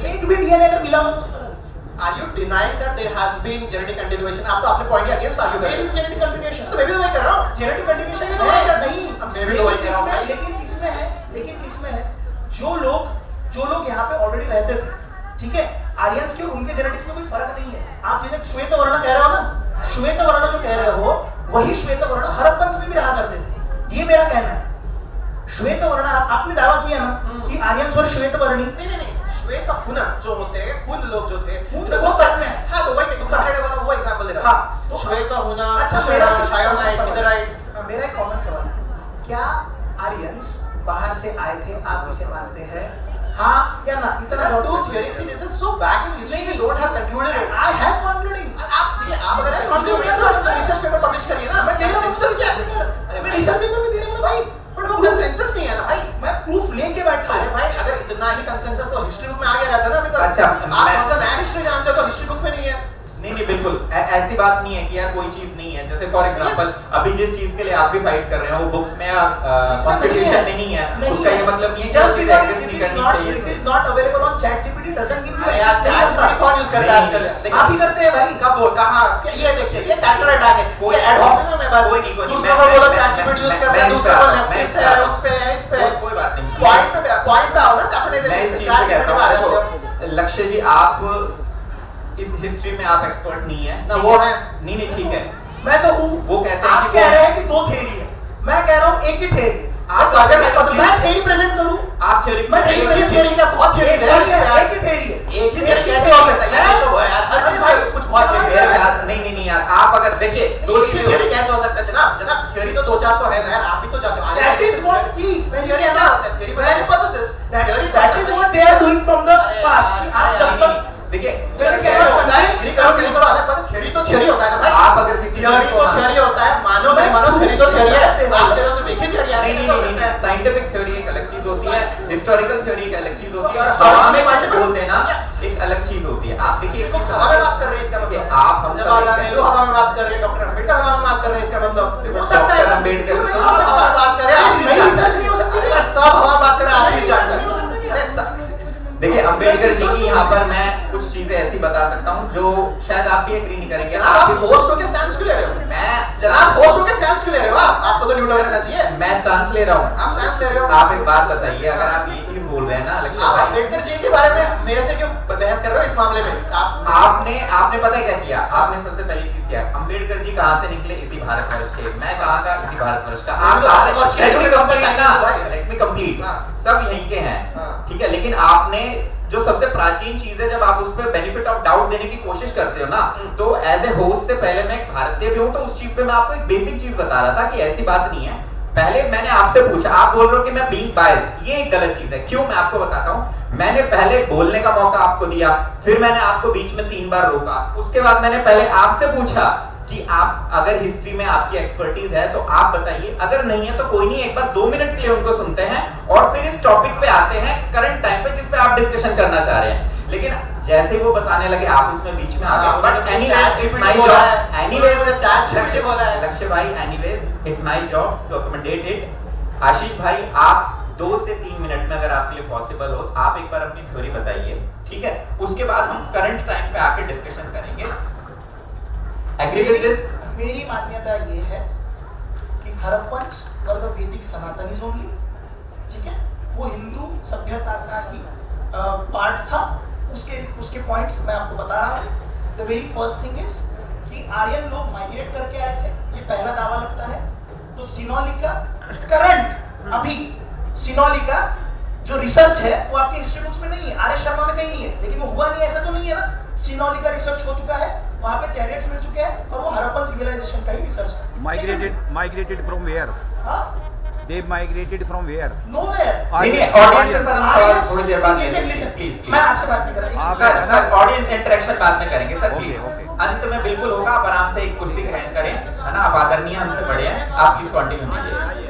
Speaker 3: एक भी डीएनए अगर मिला होगा तो मुझे बता दीजिए।
Speaker 2: Are you denying that there has been genetic continuation? आप तो अपने पॉइंट के अगेंस्ट आर्ग्यू कर रहे
Speaker 3: There is
Speaker 2: हैं।
Speaker 3: genetic continuation।
Speaker 2: तो मैं भी तो वही कर रहा हूँ।
Speaker 3: जेनेटिक कंटिन्यूएशन
Speaker 2: मैं तो वही कर-
Speaker 3: नहीं,
Speaker 2: अब मैं भी तो वही कह रहा हूँ भाई।
Speaker 3: लेकिन किसमें है जो लोग यहाँ पे ऑलरेडी रहते थे, ठीक है, आर्यंस के और उनके जेनेटिक्स में कोई फर्क नहीं है। आप जिन्हें श्वेत वर्ण कह रहे हो ना, श्वेत वर्ण जो कह रहे हो वही श्वेत वर्ण हड़प्पन्स में भी रहा करते थे, ये मेरा कहना है। श्वेत वर्ण आपने दावा किया ना कि आर्यंस और श्वेत वर्णी,
Speaker 2: नहीं श्वेत हुन जो होते हैं, हुन लोग जो थे,
Speaker 3: हुन तो बहुत बाद में है।
Speaker 2: हाँ तो वही मैं गुप्ता पीरियड वाला वो एग्जांपल दे रहा था।
Speaker 3: हाँ, तो
Speaker 2: श्वेत हुन,
Speaker 3: अच्छा मेरा
Speaker 2: शायोनाइट, मिथराइट।
Speaker 3: मेरा एक कॉमन सवाल है, क्या आर्यंस बाहर से आए थे, आप इसे मानते हैं हाँ या ना? इतना
Speaker 2: There are two
Speaker 3: job
Speaker 2: theories. See, this is so back in history. You don't have concluded it.
Speaker 3: I have concluding.
Speaker 2: आप देखिए, आप अगर
Speaker 3: मैं
Speaker 2: conclude
Speaker 3: conclude
Speaker 2: कर
Speaker 3: कर
Speaker 2: तो
Speaker 3: रहा हूँ।
Speaker 2: रिसर्च पेपर पब्लिश करिए ना।
Speaker 3: मैं दे रहा हूँ
Speaker 2: Consensus क्या
Speaker 3: रिसर्च
Speaker 2: है?
Speaker 3: पेपर,
Speaker 2: अरे
Speaker 3: मैं
Speaker 2: भाई,
Speaker 3: रिसर्च पेपर में दे रहा हूँ ना भाई,
Speaker 2: but वो consensus नहीं है ना भाई।
Speaker 3: मैं प्रूफ लेके बैठा
Speaker 2: अरे
Speaker 3: हूँ।
Speaker 2: भाई, अगर इतना ही कंसेंसस तो हिस्ट्री बुक में आ गया रहता ना अभी तक।
Speaker 1: अच्छा,
Speaker 2: आप
Speaker 1: मैं-
Speaker 2: कौन सा नया हिस्ट्री जानते हो तो हिस्ट्री बुक में नहीं है।
Speaker 1: नहीं बिल्कुल ऐसी बात नहीं है कि यार कोई चीज नहीं है। जैसे फॉर एग्जांपल अभी जिस चीज के लिए आप भी फाइट कर रहे हो वो बुक्स में या कॉन्स्टिट्यूशन में नहीं है, उसका ये मतलब नहीं है कि
Speaker 3: Just
Speaker 1: वो चीज
Speaker 3: because
Speaker 1: एग्जिस्ट
Speaker 3: it
Speaker 1: नहीं
Speaker 3: is
Speaker 1: करनी
Speaker 3: not,
Speaker 1: चाहिए।
Speaker 3: it is not available on ChatGPT doesn't mean
Speaker 2: अरे
Speaker 3: कि
Speaker 2: यार,
Speaker 3: exist नहीं
Speaker 2: ChatGPT
Speaker 3: करता।
Speaker 2: कौन यूज करता है
Speaker 1: नहीं,
Speaker 2: आजकल? देखिए,
Speaker 3: आप ही करते हैं भाई।
Speaker 2: कब बोल कहाँ ये देखिए, ये कैलकुलेट अटैक है।
Speaker 1: कोई
Speaker 2: ये ad hoc है ना, मैं बस
Speaker 1: कोई नहीं,
Speaker 2: दूसरा
Speaker 1: मैं-
Speaker 2: पर बोला
Speaker 1: मैं-
Speaker 2: ChatGPT यूज
Speaker 1: मैं-
Speaker 2: करता है,
Speaker 1: मैं
Speaker 2: दूसरा
Speaker 1: इस पे
Speaker 2: पर
Speaker 1: आता हूँ, मैं
Speaker 2: लेफ्टिस्ट
Speaker 1: इस पे
Speaker 2: है,
Speaker 1: आता
Speaker 2: उस पे है, इस पे है।
Speaker 1: कोई बात नहीं।
Speaker 2: पॉइंट पे आओ ना,
Speaker 1: मैं इस
Speaker 2: सैफरनाइजेशन
Speaker 1: चीज
Speaker 2: से
Speaker 1: पे कहता
Speaker 2: ChatGPT में आ
Speaker 1: हूँ,
Speaker 2: जाते हो।
Speaker 1: देखो लक्ष्य जी आप इस हिस्ट्री में आप एक्सपर्ट नहीं है
Speaker 2: ना वो है।
Speaker 1: नहीं ठीक है।
Speaker 3: मैं तो हूँ।
Speaker 1: वो कहते हैं
Speaker 3: आप
Speaker 1: कि
Speaker 3: कह
Speaker 1: वो-
Speaker 3: रहे हैं कि दो थ्योरी है, मैं कह रहा हूँ एक ही थ्योरी है।
Speaker 1: आप
Speaker 3: अगर
Speaker 1: अगर
Speaker 3: मैं
Speaker 1: मैं
Speaker 3: थ्योरी प्रेजेंट करूँ,
Speaker 1: आप थ्योरी
Speaker 3: मैं
Speaker 2: एक ही थ्योरी क्या बहुत थ्योरी है
Speaker 3: एक ही थ्योरी है।
Speaker 2: एक ही थ्योरी कैसे हो सकता है यार? तो यार हर चीज में कुछ बहुत
Speaker 3: क्या
Speaker 2: थ्योरी
Speaker 3: बात
Speaker 2: है।
Speaker 3: है?
Speaker 1: नहीं यार आप अगर देखिए दो
Speaker 2: एक ही
Speaker 1: चीजें
Speaker 2: थ्योरी कैसे हो सकता है जनाब? जनाब थ्योरी तो दो चार तो है ना यार, आप भी तो जानते हो।
Speaker 3: That is what see when you
Speaker 2: theory क्या होता है? थ्योरी मतलब hypothesis। Theory
Speaker 3: that is what they are doing from the past कि आप जब तक
Speaker 1: देखिए
Speaker 3: मैंने
Speaker 2: क्या
Speaker 3: कहा
Speaker 2: होता है? थ्योरी करो, थ्योरी करो, अलग बात है। थ्योरी तो थ्योरी होता है ना भाई।
Speaker 1: आप अगर किसी
Speaker 2: थ्योरी
Speaker 1: चीज को
Speaker 2: तो थ्योरी होता है, मानो नहीं मानो थ्योरी तो थ्योरी है। आप कह रहे हो सिर्फ एक ही थ्योरी ऐसे कैसे हो सकता है?
Speaker 1: साइंटिफिक थ्योरी एक अलग चीज होती है, हिस्टोरिकल थ्योरी एक अलग चीज होती है, और
Speaker 2: Historical
Speaker 1: हवा में कुछ
Speaker 2: बात-
Speaker 1: बोल देना एक अलग चीज होती है। आप देखिए एक चीज
Speaker 2: हवा में बात कर रहे हैं इसका
Speaker 1: देखिए,
Speaker 2: मतलब।
Speaker 1: आप हम सब
Speaker 2: जवाहरलाल
Speaker 1: एक हैं।
Speaker 2: नेहरू हवा में बात कर रहे हैं, डॉक्टर अंबेडकर हवा में बात कर रहे हैं, इसका मतलब
Speaker 3: हो सकता है
Speaker 1: डॉक्टर
Speaker 3: ना?
Speaker 1: अंबेडकर
Speaker 3: क्यों नहीं
Speaker 1: सब
Speaker 3: हो सकता?
Speaker 2: हवा में बात कर रहे हैं, आशीष
Speaker 3: नई
Speaker 2: जाट।
Speaker 3: रिसर्च नहीं हो सकती
Speaker 2: अरे
Speaker 3: क्या?
Speaker 2: सब हवा में बात कर रहे हैं,
Speaker 3: नई
Speaker 2: आशीष
Speaker 3: रिसर्च
Speaker 2: जाट।
Speaker 3: नहीं हो सकता क्या?
Speaker 2: अरे सब-
Speaker 1: देखिए अंबेडकर जी की यहाँ पर मैं कुछ चीजें ऐसी बता सकता हूँ जो शायद आप भी एग्री नहीं करेंगे।
Speaker 2: जनाब आप होस्ट होके स्टैंड क्यों ले रहे हो?
Speaker 1: मैं
Speaker 2: जनाब होस्ट होके स्टैंड क्यों ले रहे हो? आपको तो न्यूट्रल रहना चाहिए।
Speaker 1: मैं स्टांस ले रहा हूँ।
Speaker 2: आप स्टैंड ले रहे हो।
Speaker 1: आप एक बात बताइए, अगर आप ये चीज बोल रहे हैं ना लक्ष्य
Speaker 2: आप
Speaker 1: भाई,
Speaker 2: अंबेडकर जी के बारे में मेरे से क्यों बहस कर रहे हो इस मामले में?
Speaker 1: आपने पता है क्या किया? आपने सबसे पहली चीज किया, अंबेडकर जी कहाँ से निकले? इसी भारतवर्ष के। मैं कहाँ का? इसी भारतवर्ष का।
Speaker 2: मैं तो भारतवर्ष का ही कौन सा चाइना हूँ भाई?
Speaker 1: Let me complete.
Speaker 2: हाँ।
Speaker 1: सब यहीं के हैं,
Speaker 2: हाँ।
Speaker 1: ठीक है। लेकिन आपने जो सबसे प्राचीन चीज है, जब आप उस पर बेनिफिट ऑफ डाउट देने की कोशिश करते हो ना, तो एज ए होस्ट से पहले मैं एक भारतीय भी हूं, तो उस चीज पे मैं आपको एक बेसिक चीज बता रहा था कि ऐसी बात नहीं है। पहले मैंने आपसे पूछा, आप बोल रहे हो कि मैं बीइंग बायस्ड, ये एक गलत चीज है। क्यों? मैं आपको बताता हूं। मैंने पहले बोलने का मौका आपको दिया, फिर मैंने आपको बीच में 3 बार रोका, उसके बाद मैंने पहले आपसे पूछा कि आप अगर हिस्ट्री में आपकी एक्सपर्टीज है तो आप बताइए, अगर नहीं है तो कोई नहीं, एक बार 2 मिनट के लिए उनको सुनते हैं और फिर इस टॉपिक पे आते हैं करंट टाइम पे जिस पे आप डिस्कशन करना चाह रहे हैं। लेकिन जैसे वो बताने लगे आप उसमें बीच में आ गए। But anyways it's my job, anyways Lakshya भाई, anyways it's my job to accommodate it. Ashish भाई आप 2 से 3 मिनट में अगर आपके लिए पॉसिबल हो तो आप एक बार अपनी थ्योरी बताइए, ठीक है? उसके बाद हम करंट टाइम पे आके डिस्कशन करेंगे। Agree with this?
Speaker 3: मेरी मान्यता ये है कि हड़प्पन्स और द वैदिक सनातनीज ओनली, ठीक है, वो हिंदू सभ्यता का ही पार्ट था। उसके पॉइंट्स मैं आपको बता रहा हूँ। The very first thing is कि आर्यन लोग माइग्रेट करके आए थे, ये पहला दावा लगता है। तो सिनोलिका करंट अभी सिनोलिका जो रिसर्च है वो आपके हिस्ट्री बुक्स में नहीं है, आर एस शर्मा में कहीं नहीं है, लेकिन वो हुआ नहीं, ऐसा तो नहीं है ना। सिनोलिका रिसर्च हो चुका है, वहां पे चैरियट्स मिल चुके हैं, और वो हड़प्पन सिविलाइजेशन का ही रिसर्च था।
Speaker 4: Migrated from where?
Speaker 3: हाँ,
Speaker 4: They migrated from where?
Speaker 3: nowhere।
Speaker 1: देखिए ऑडियंस से सर हम सवाल थोड़ी देर बाद
Speaker 3: Listen,
Speaker 1: करेंगे,
Speaker 3: listen,
Speaker 1: प्लीज
Speaker 3: मैं आपसे बात नहीं कर रहा, एक
Speaker 1: sir
Speaker 3: second।
Speaker 1: Sir audience interaction बाद में करेंगे सर,
Speaker 4: Okay,
Speaker 1: प्लीज।
Speaker 4: okay.
Speaker 1: अंत में बिल्कुल होगा, आप आराम से एक कुर्सी ग्रहण करें, है ना? आप आदरणीय हमसे बड़े हैं, आप प्लीज कंटिन्यू कीजिए।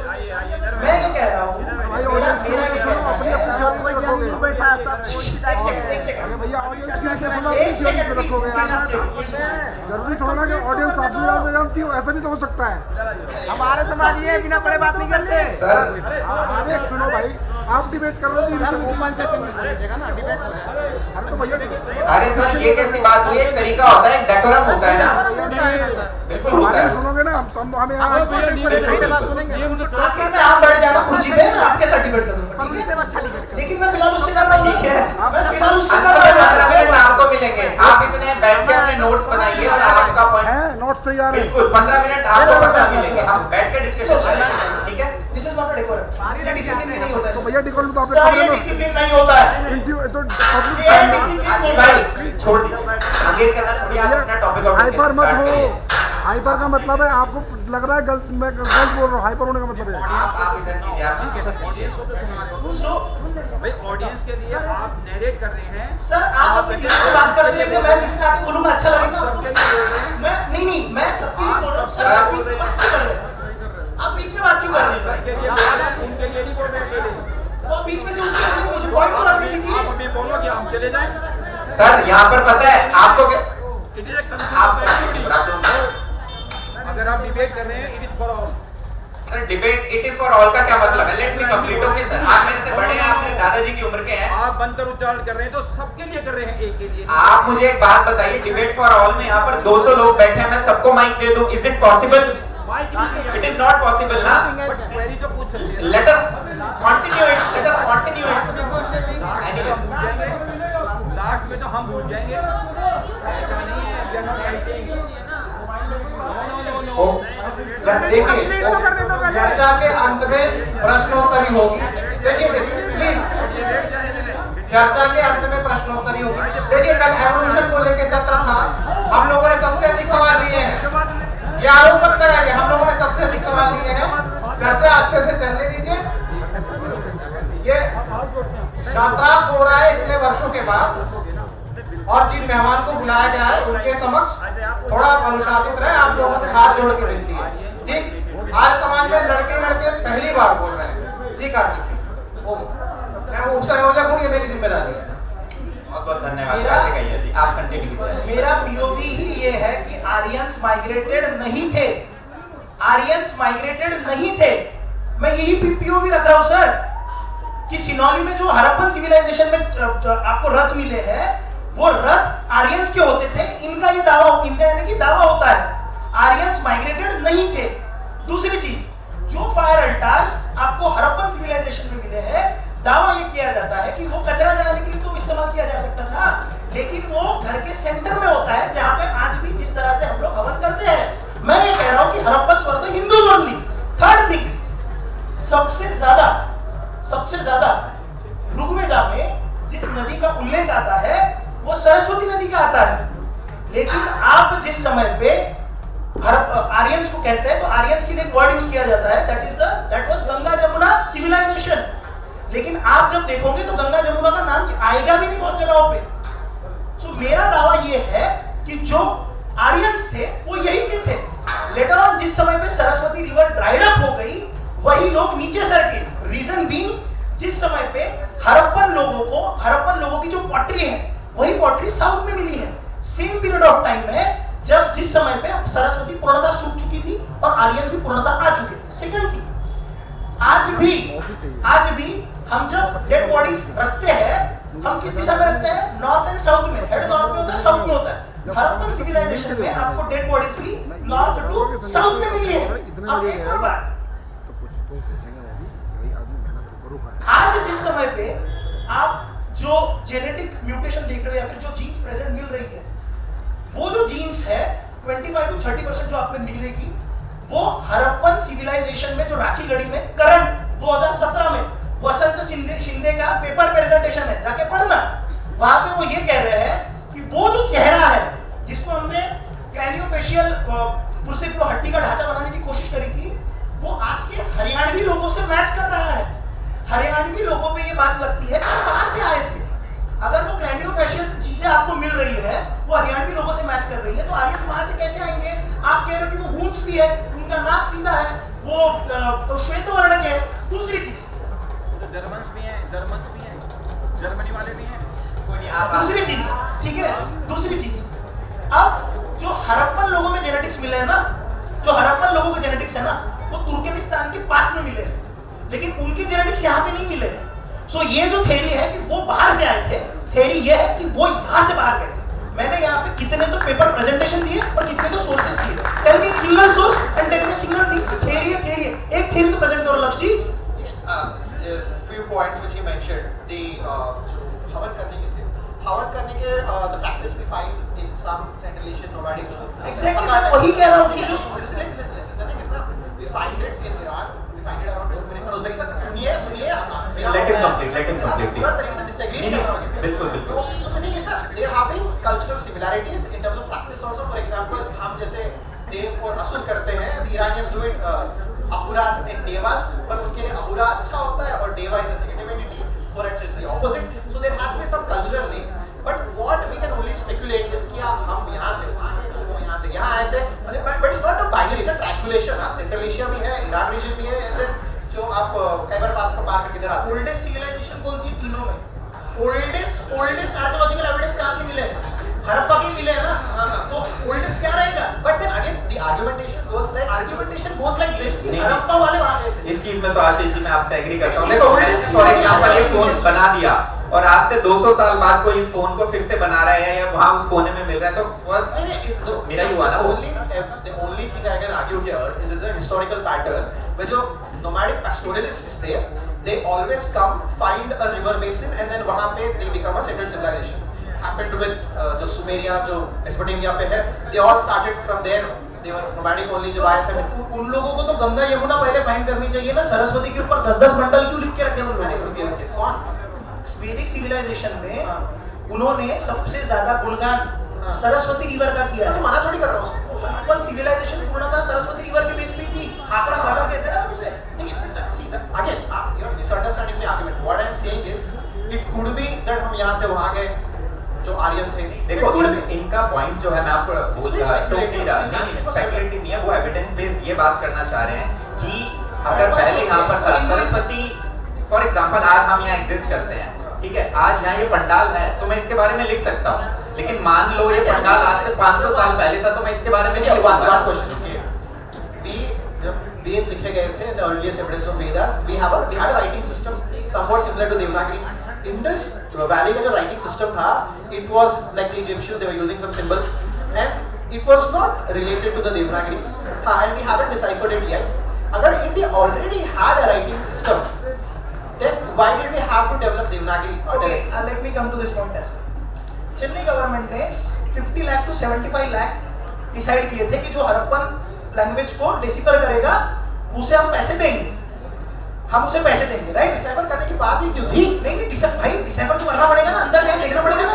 Speaker 3: मैं ये कह रहा हूँ, मेरा ये कहना है, एक सेकंड प्लीज
Speaker 5: जरूरी थोड़ा ना कि ऑडियंस आपसे ज्यादा जानती हो, ऐसा भी तो हो सकता है।
Speaker 4: हमारे समाज ये बिना पढ़े बात नहीं करते।
Speaker 1: सर
Speaker 5: अरे सुनो भाई, आप डिबेट कर रहे थे अरे तो भैया
Speaker 1: अरे सर ये कैसी बात हुई? एक तरीका होता है, एक डेकोरम होता है ना, बिल्कुल होता है।
Speaker 5: सुनोगे ना हम हमें
Speaker 3: आखिर में आप बैठ जाना कुर्सी पे, मैं आपके साथ डिबेट करूंगा, ठीक है? लेकिन मैं फिलहाल उससे कर रहा हूँ,
Speaker 1: ठीक है।
Speaker 3: मैं फिलहाल उससे कर
Speaker 1: अंत
Speaker 3: रहा
Speaker 1: में
Speaker 3: हूँ।
Speaker 1: 15 मिनट आपको मिलेंगे। आप इतने बैठ के अपने नोट्स बनाइए और आपका पॉइंट
Speaker 5: नोट्स तैयार है।
Speaker 1: बिल्कुल 15 मिनट आपको पता मिलेंगे। हम बैठ के डिस्कशन करेंगे, ठीक है?
Speaker 3: This is not a decorum, ये डिसिप्लिन भी नहीं होता है
Speaker 5: तो भैया डिकोरम तो आपने
Speaker 3: सर, ये डिसिप्लिन नहीं होता है, ये डिसिप्लिन नहीं
Speaker 1: भाई
Speaker 3: है।
Speaker 1: छोड़ दीजिए, एंगेज करना छोड़िए, आप अपना टॉपिक ऑफ
Speaker 5: हाइपर
Speaker 1: डिस्कशन
Speaker 5: मत
Speaker 1: स्टार्ट
Speaker 5: हो।
Speaker 1: करिए।
Speaker 5: हाइपर का मतलब है आपको लग रहा है गलत, मैं गलत बोल रहा हूँ। हाइपर होने का मतलब है
Speaker 1: आप इधर कीजिए, आप डिस्कशन कीजिए।
Speaker 3: सो
Speaker 4: भाई ऑडियंस के लिए आप नरेट कर रहे हैं,
Speaker 3: सर, आप अपनी किसी से बात करते रहेंगे, मैं बीच में आके बोलूंगा, अच्छा लगेगा आपको?
Speaker 4: सबके लिए बोल रहे हैं।
Speaker 3: मैं नहीं, मैं सबके लिए बोल रहा हूँ सर। आप बीच में बात क्यों कर रहे हैं? आप बीच में बात क्यों कर रहे हैं?
Speaker 4: उनके लिए बोल रहे हैं, उनके लिए नहीं बोल रहे हैं अकेले।
Speaker 3: तो आप बीच में से उनके बोलेंगे, मुझे पॉइंट तो रखने दीजिए।
Speaker 4: आप अभी बोलो कि हम चले जाएं।
Speaker 1: सर यहाँ पर पता है आपको क्या,
Speaker 4: It is a
Speaker 1: आप
Speaker 4: concept. अगर आप डिबेट कर रहे हैं, it is for all.
Speaker 1: Sir debate it is for all का क्या मतलब है? लेट मी कंप्लीट। ओके सर, आप मेरे से बड़े हैं, आप मेरे दादाजी की उम्र के हैं।
Speaker 4: आप बनकर उच्चारण कर रहे हैं तो सबके लिए कर रहे हैं, एक के लिए नहीं।
Speaker 1: आप मुझे एक बात बताइए, डिबेट फॉर ऑल में यहाँ पर 200 लोग बैठे हैं, मैं सबको माइक दे दूं, इज इट पॉसिबल?
Speaker 4: माइक नहीं है।
Speaker 1: इट इज नॉट पॉसिबल ना।
Speaker 4: बट क्वेरी तो पूछ सकते हैं।
Speaker 1: Let us continue it, let us continue it. Anyways
Speaker 4: last में तो हम भूल जाएंगे। ऐसा नहीं है, we are not fighting. No.
Speaker 6: देखिए चर्चा के अंत में प्रश्नोत्तरी होगी। देखिए प्लीज, चर्चा के अंत में प्रश्नोत्तरी होगी। देखिए कल एवोल्यूशन को लेकर सत्र था, हम लोगों ने सबसे अधिक सवाल लिए हैं। ये आरोप मत लगाइए, हम लोगों ने सबसे अधिक सवाल लिए हैं। चर्चा अच्छे से चलने दीजिए। ये शास्त्रार्थ हो रहा है इतने वर्षों के बाद, और जिन मेहमान को बुलाया गया है उनके समक्ष थोड़ा अनुशासित रहे। आप लोगों से हाथ जोड़ के विनती है, ठीक? आज समाज में लड़के पहली बार बोल रहे हैं। जी कार्तिक, मैं उप संयोजक हूँ, ये मेरी जिम्मेदारी है।
Speaker 1: बहुत बहुत धन्यवाद। आगे कहिए जी, आप कंटिन्यू कीजिए।
Speaker 3: मेरा पीओवी ही ये है कि आर्यंस माइग्रेटेड नहीं थे, आर्यंस माइग्रेटेड नहीं थे। मैं यही पीओवी रख रहा हूं सर, कि सिनौली में जो हड़प्पन सिविलाइजेशन में आपको रथ मिले हैं, वो रथ आर्यंस के होते थे। इनका ये दावा, इनका यानी कि दावा होता है आर्यंस माइग्रेटेड नहीं थे। दूसरी चीज, जो फायर अल्टार्स आपको हड़प्पन सिविलाइजेशन में मिले हैं, दावा ये किया जाता है कि वो कचरा जलाने के लिए तो इस्तेमाल किया जा सकता था, लेकिन वो घर के सेंटर में होता है, जहां पे आज भी जिस तरह से हम लोग हवन करते हैं। मैं ये कह रहा हूं कि Harappan were the Hindus only. Third thing, सबसे ज्यादा ऋग्वेदा में जिस नदी का उल्लेख आता है वो सरस्वती नदी का आता है। लेकिन आप जिस समय पे आर्यंस को कहते हैं तो आर्यंस के लिए एक वर्ड यूज किया जाता है, that was Ganga Jamuna civilisation. लेकिन आप जब देखोगे तो गंगा जमुना का नाम आएगा भी नहीं बहुत जगहों पे। सो मेरा दावा ये है कि जो आर्यंस थे वो यही के थे। लेटर ऑन जिस समय पे सरस्वती रिवर ड्राइड अप हो गई, वही लोग नीचे सरके। रीजन बीइंग, जिस समय पे हड़प्पन लोगों की जो पॉटरी है, वही पॉटरी साउथ में मिली है। सेम पीरियड ऑफ टाइम में जब जिस समय पे सरस्वती पूर्णतः सूख चुकी थी और आर्यंस भी पूर्णतः आ चुके थे। सेकंड थिंग, आज भी हम जब डेड बॉडीज रखते हैं, हम किस दिशा में रखते हैं? नॉर्थ एंड साउथ में। हेड नॉर्थ में होता है, साउथ में होता है। हड़प्पन सिविलाइजेशन में आपको डेड बॉडीज भी नॉर्थ टू साउथ में मिली है। अब एक और बात, आज जिस समय पे आप जो जेनेटिक म्यूटेशन देख रहे हो या फिर जो जीन्स प्रेजेंट मिल रही है, वो जो जीन्स है 25 to 30% जो आपको मिलेगी, वो हड़प्पन सिविलाइजेशन में जो राखी गढ़ी में करंट 2017 में वसंत शिंदे का पेपर प्रेजेंटेशन है, जाके पढ़ना। वहां पे वो ये कह रहे हैं कि वो जो चेहरा है जिसको हमने क्रैनियोफेशियल पुरसेपुरो हड्डी का ढांचा बनाने की कोशिश करी थी, वो आज के हरियाणवी लोगों से मैच कर रहा है। हरियाणवी लोगों पे ये बात लगती है कि बाहर से आए थे। अगर वो क्रैनियोफेशियल चीजें आपको मिल रही है, वो हरियाणवी लोगों से मैच कर रही है, तो आर्यन वहां से कैसे आएंगे? आप कह रहे हो कि वो ऊंच भी है, उनका नाक सीधा है, वो श्वेत वर्ण के है। दूसरी चीज,
Speaker 4: जर्मन भी हैं, जर्मनी वाले भी हैं।
Speaker 3: दूसरी चीज, ठीक है, दूसरी चीज, अब जो हड़प्पन लोगों में जेनेटिक्स मिले हैं ना, जो हड़प्पन लोगों के जेनेटिक्स है ना, वो तुर्कमेनिस्तान के पास में मिले हैं, लेकिन उनके जेनेटिक्स यहाँ पे नहीं मिले हैं। सो ये जो थ्योरी है कि वो बाहर से आए थे, थ्योरी ये है कि वो यहाँ से बाहर गए थे। मैंने यहाँ पे कितने तो पेपर प्रेजेंटेशन दिए और कितने तो सोर्सेज दिए। Tell me single source and tell me single thing कि थ्योरी है, थ्योरी है। एक थ्योरी तो प्रेजेंट करो लक्ष्य जी।
Speaker 2: few points which he mentioned, the जो हवन करने के थे, हवन करने के the practice we find in some Central Asian nomadic group.
Speaker 3: Exactly, मैं वही कह रहा हूँ कि जो
Speaker 2: listen. The thing is ना, we find it in Iran, we find it around Turkmenistan, Uzbekistan. सुनिए, मेरा
Speaker 1: Let him complete,
Speaker 2: पूरा
Speaker 1: please.
Speaker 2: तरीके से disagree नहीं कर रहा हूँ इसमें।
Speaker 1: बिल्कुल।
Speaker 2: तो the thing is ना, they are having cultural similarities in terms of practice also. For example, हम जैसे देव और असुर करते हैं, the Iranians do it Ahuras and Devas, पर उनके लिए Ahura अच्छा होता है और Deva is a negative entity. For it, it's the opposite. So there has been some cultural link. But what we can only speculate is कि हम यहाँ से वहाँ गए थे, वो यहाँ से यहाँ आए थे. But it's not a binary, it's a triangulation. हाँ, Central Asia भी है, Iran region भी है, and then जो आप खैबर पास को पार करके इधर आते हैं.
Speaker 3: ओल्डेस्ट सिविलाइजेशन कौन सी है तीनों में? ओल्डेस्ट आर्कियोलॉजिकल एविडेंस कहाँ से मिले हैं? हड़प्पा के मिले हैं ना। तो ओल्डेस्ट क्या रहेगा?
Speaker 2: But then again, the argumentation goes like
Speaker 3: this कि हड़प्पा वाले वहाँ गए थे।
Speaker 1: इस चीज में तो आशीष जी मैं आपसे एग्री करता हूँ।
Speaker 3: ये
Speaker 1: देखो
Speaker 3: oldest
Speaker 1: फॉर एग्जांपल ये
Speaker 3: civilization
Speaker 1: फोन बना दिया और आज से 200 साल बाद कोई इस फोन को फिर से बना रहा है या वहाँ उस कोने में मिल रहा है, तो फर्स्ट मेरा ही हुआ ना वो।
Speaker 2: The only thing I can argue here is a historical pattern where जो nomadic pastoralists थे, they always come find a river basin and then वहाँ पे they become a settled civilization. Happened with जो Sumeria जो Mesopotamia पे है, they all started from there. They were nomadic only जब आए थे।
Speaker 3: उन लोगों को तो गंगा यमुना पहले फाइंड करनी चाहिए ना। सरस्वती के ऊपर 10-10 मंडल क्यों लिख के रखे उन
Speaker 2: अरे
Speaker 3: लोगों ने?
Speaker 2: रुकिए कौन?
Speaker 3: वैदिक सिविलाइजेशन में उन्होंने सबसे ज्यादा गुणगान सरस्वती रिवर का किया
Speaker 2: मैं
Speaker 3: है।
Speaker 2: तो मना थोड़ी कर रहा हूँ उसको।
Speaker 3: हड़प्पन सिविलाइजेशन पूर्णतः सरस्वती रिवर के बेस पे ही थी। हाकरा घाघर कहते हैं ना फिर उसे।
Speaker 2: See again, you are misunderstanding my argument. What I am saying is, it could be that हम यहाँ से वहाँ गए, जो आर्यन थे।
Speaker 1: देखो
Speaker 2: It could be.
Speaker 1: इनका पॉइंट जो है मैं आपको बोल रहा हूँ, टोक नहीं रहा, स्पेकुलेटिव नहीं है, वो एविडेंस बेस्ड ये बात करना चाह रहे हैं कि अगर पहले यहाँ पर था सरस्वती, फॉर एग्जांपल आज हम यहाँ एग्जिस्ट करते हैं, ठीक है, आज यहाँ ये पंडाल है तो मैं इसके बारे में लिख सकता हूँ, लेकिन मान लो ये पंडाल आज से 500 साल पहले था तो मैं इसके बारे में नहीं लिखूंगा।
Speaker 2: One question, okay? जब वेद लिखे गए थे, the earliest evidence of Vedas, we had a writing system somewhat similar to Devanagari. Indus Valley का जो writing system था, it was like the Egyptians, they were using some symbols, and it was not related to the Devanagari. हाँ, and we haven't deciphered it yet. अगर if we already had a writing system, then why did we have to develop Devanagari?
Speaker 3: Okay, let me come to this point as well. Chennai government ने 50 lakh to 75 lakh decide किए थे कि जो Harappan language को decipher करेगा उसे हम पैसे देंगे, राइट?
Speaker 2: डिसाइफर करने की बात ही क्यों थी?
Speaker 3: नहीं डिसाइफर तो करना पड़ेगा ना, अंदर क्या देखना पड़ेगा ना।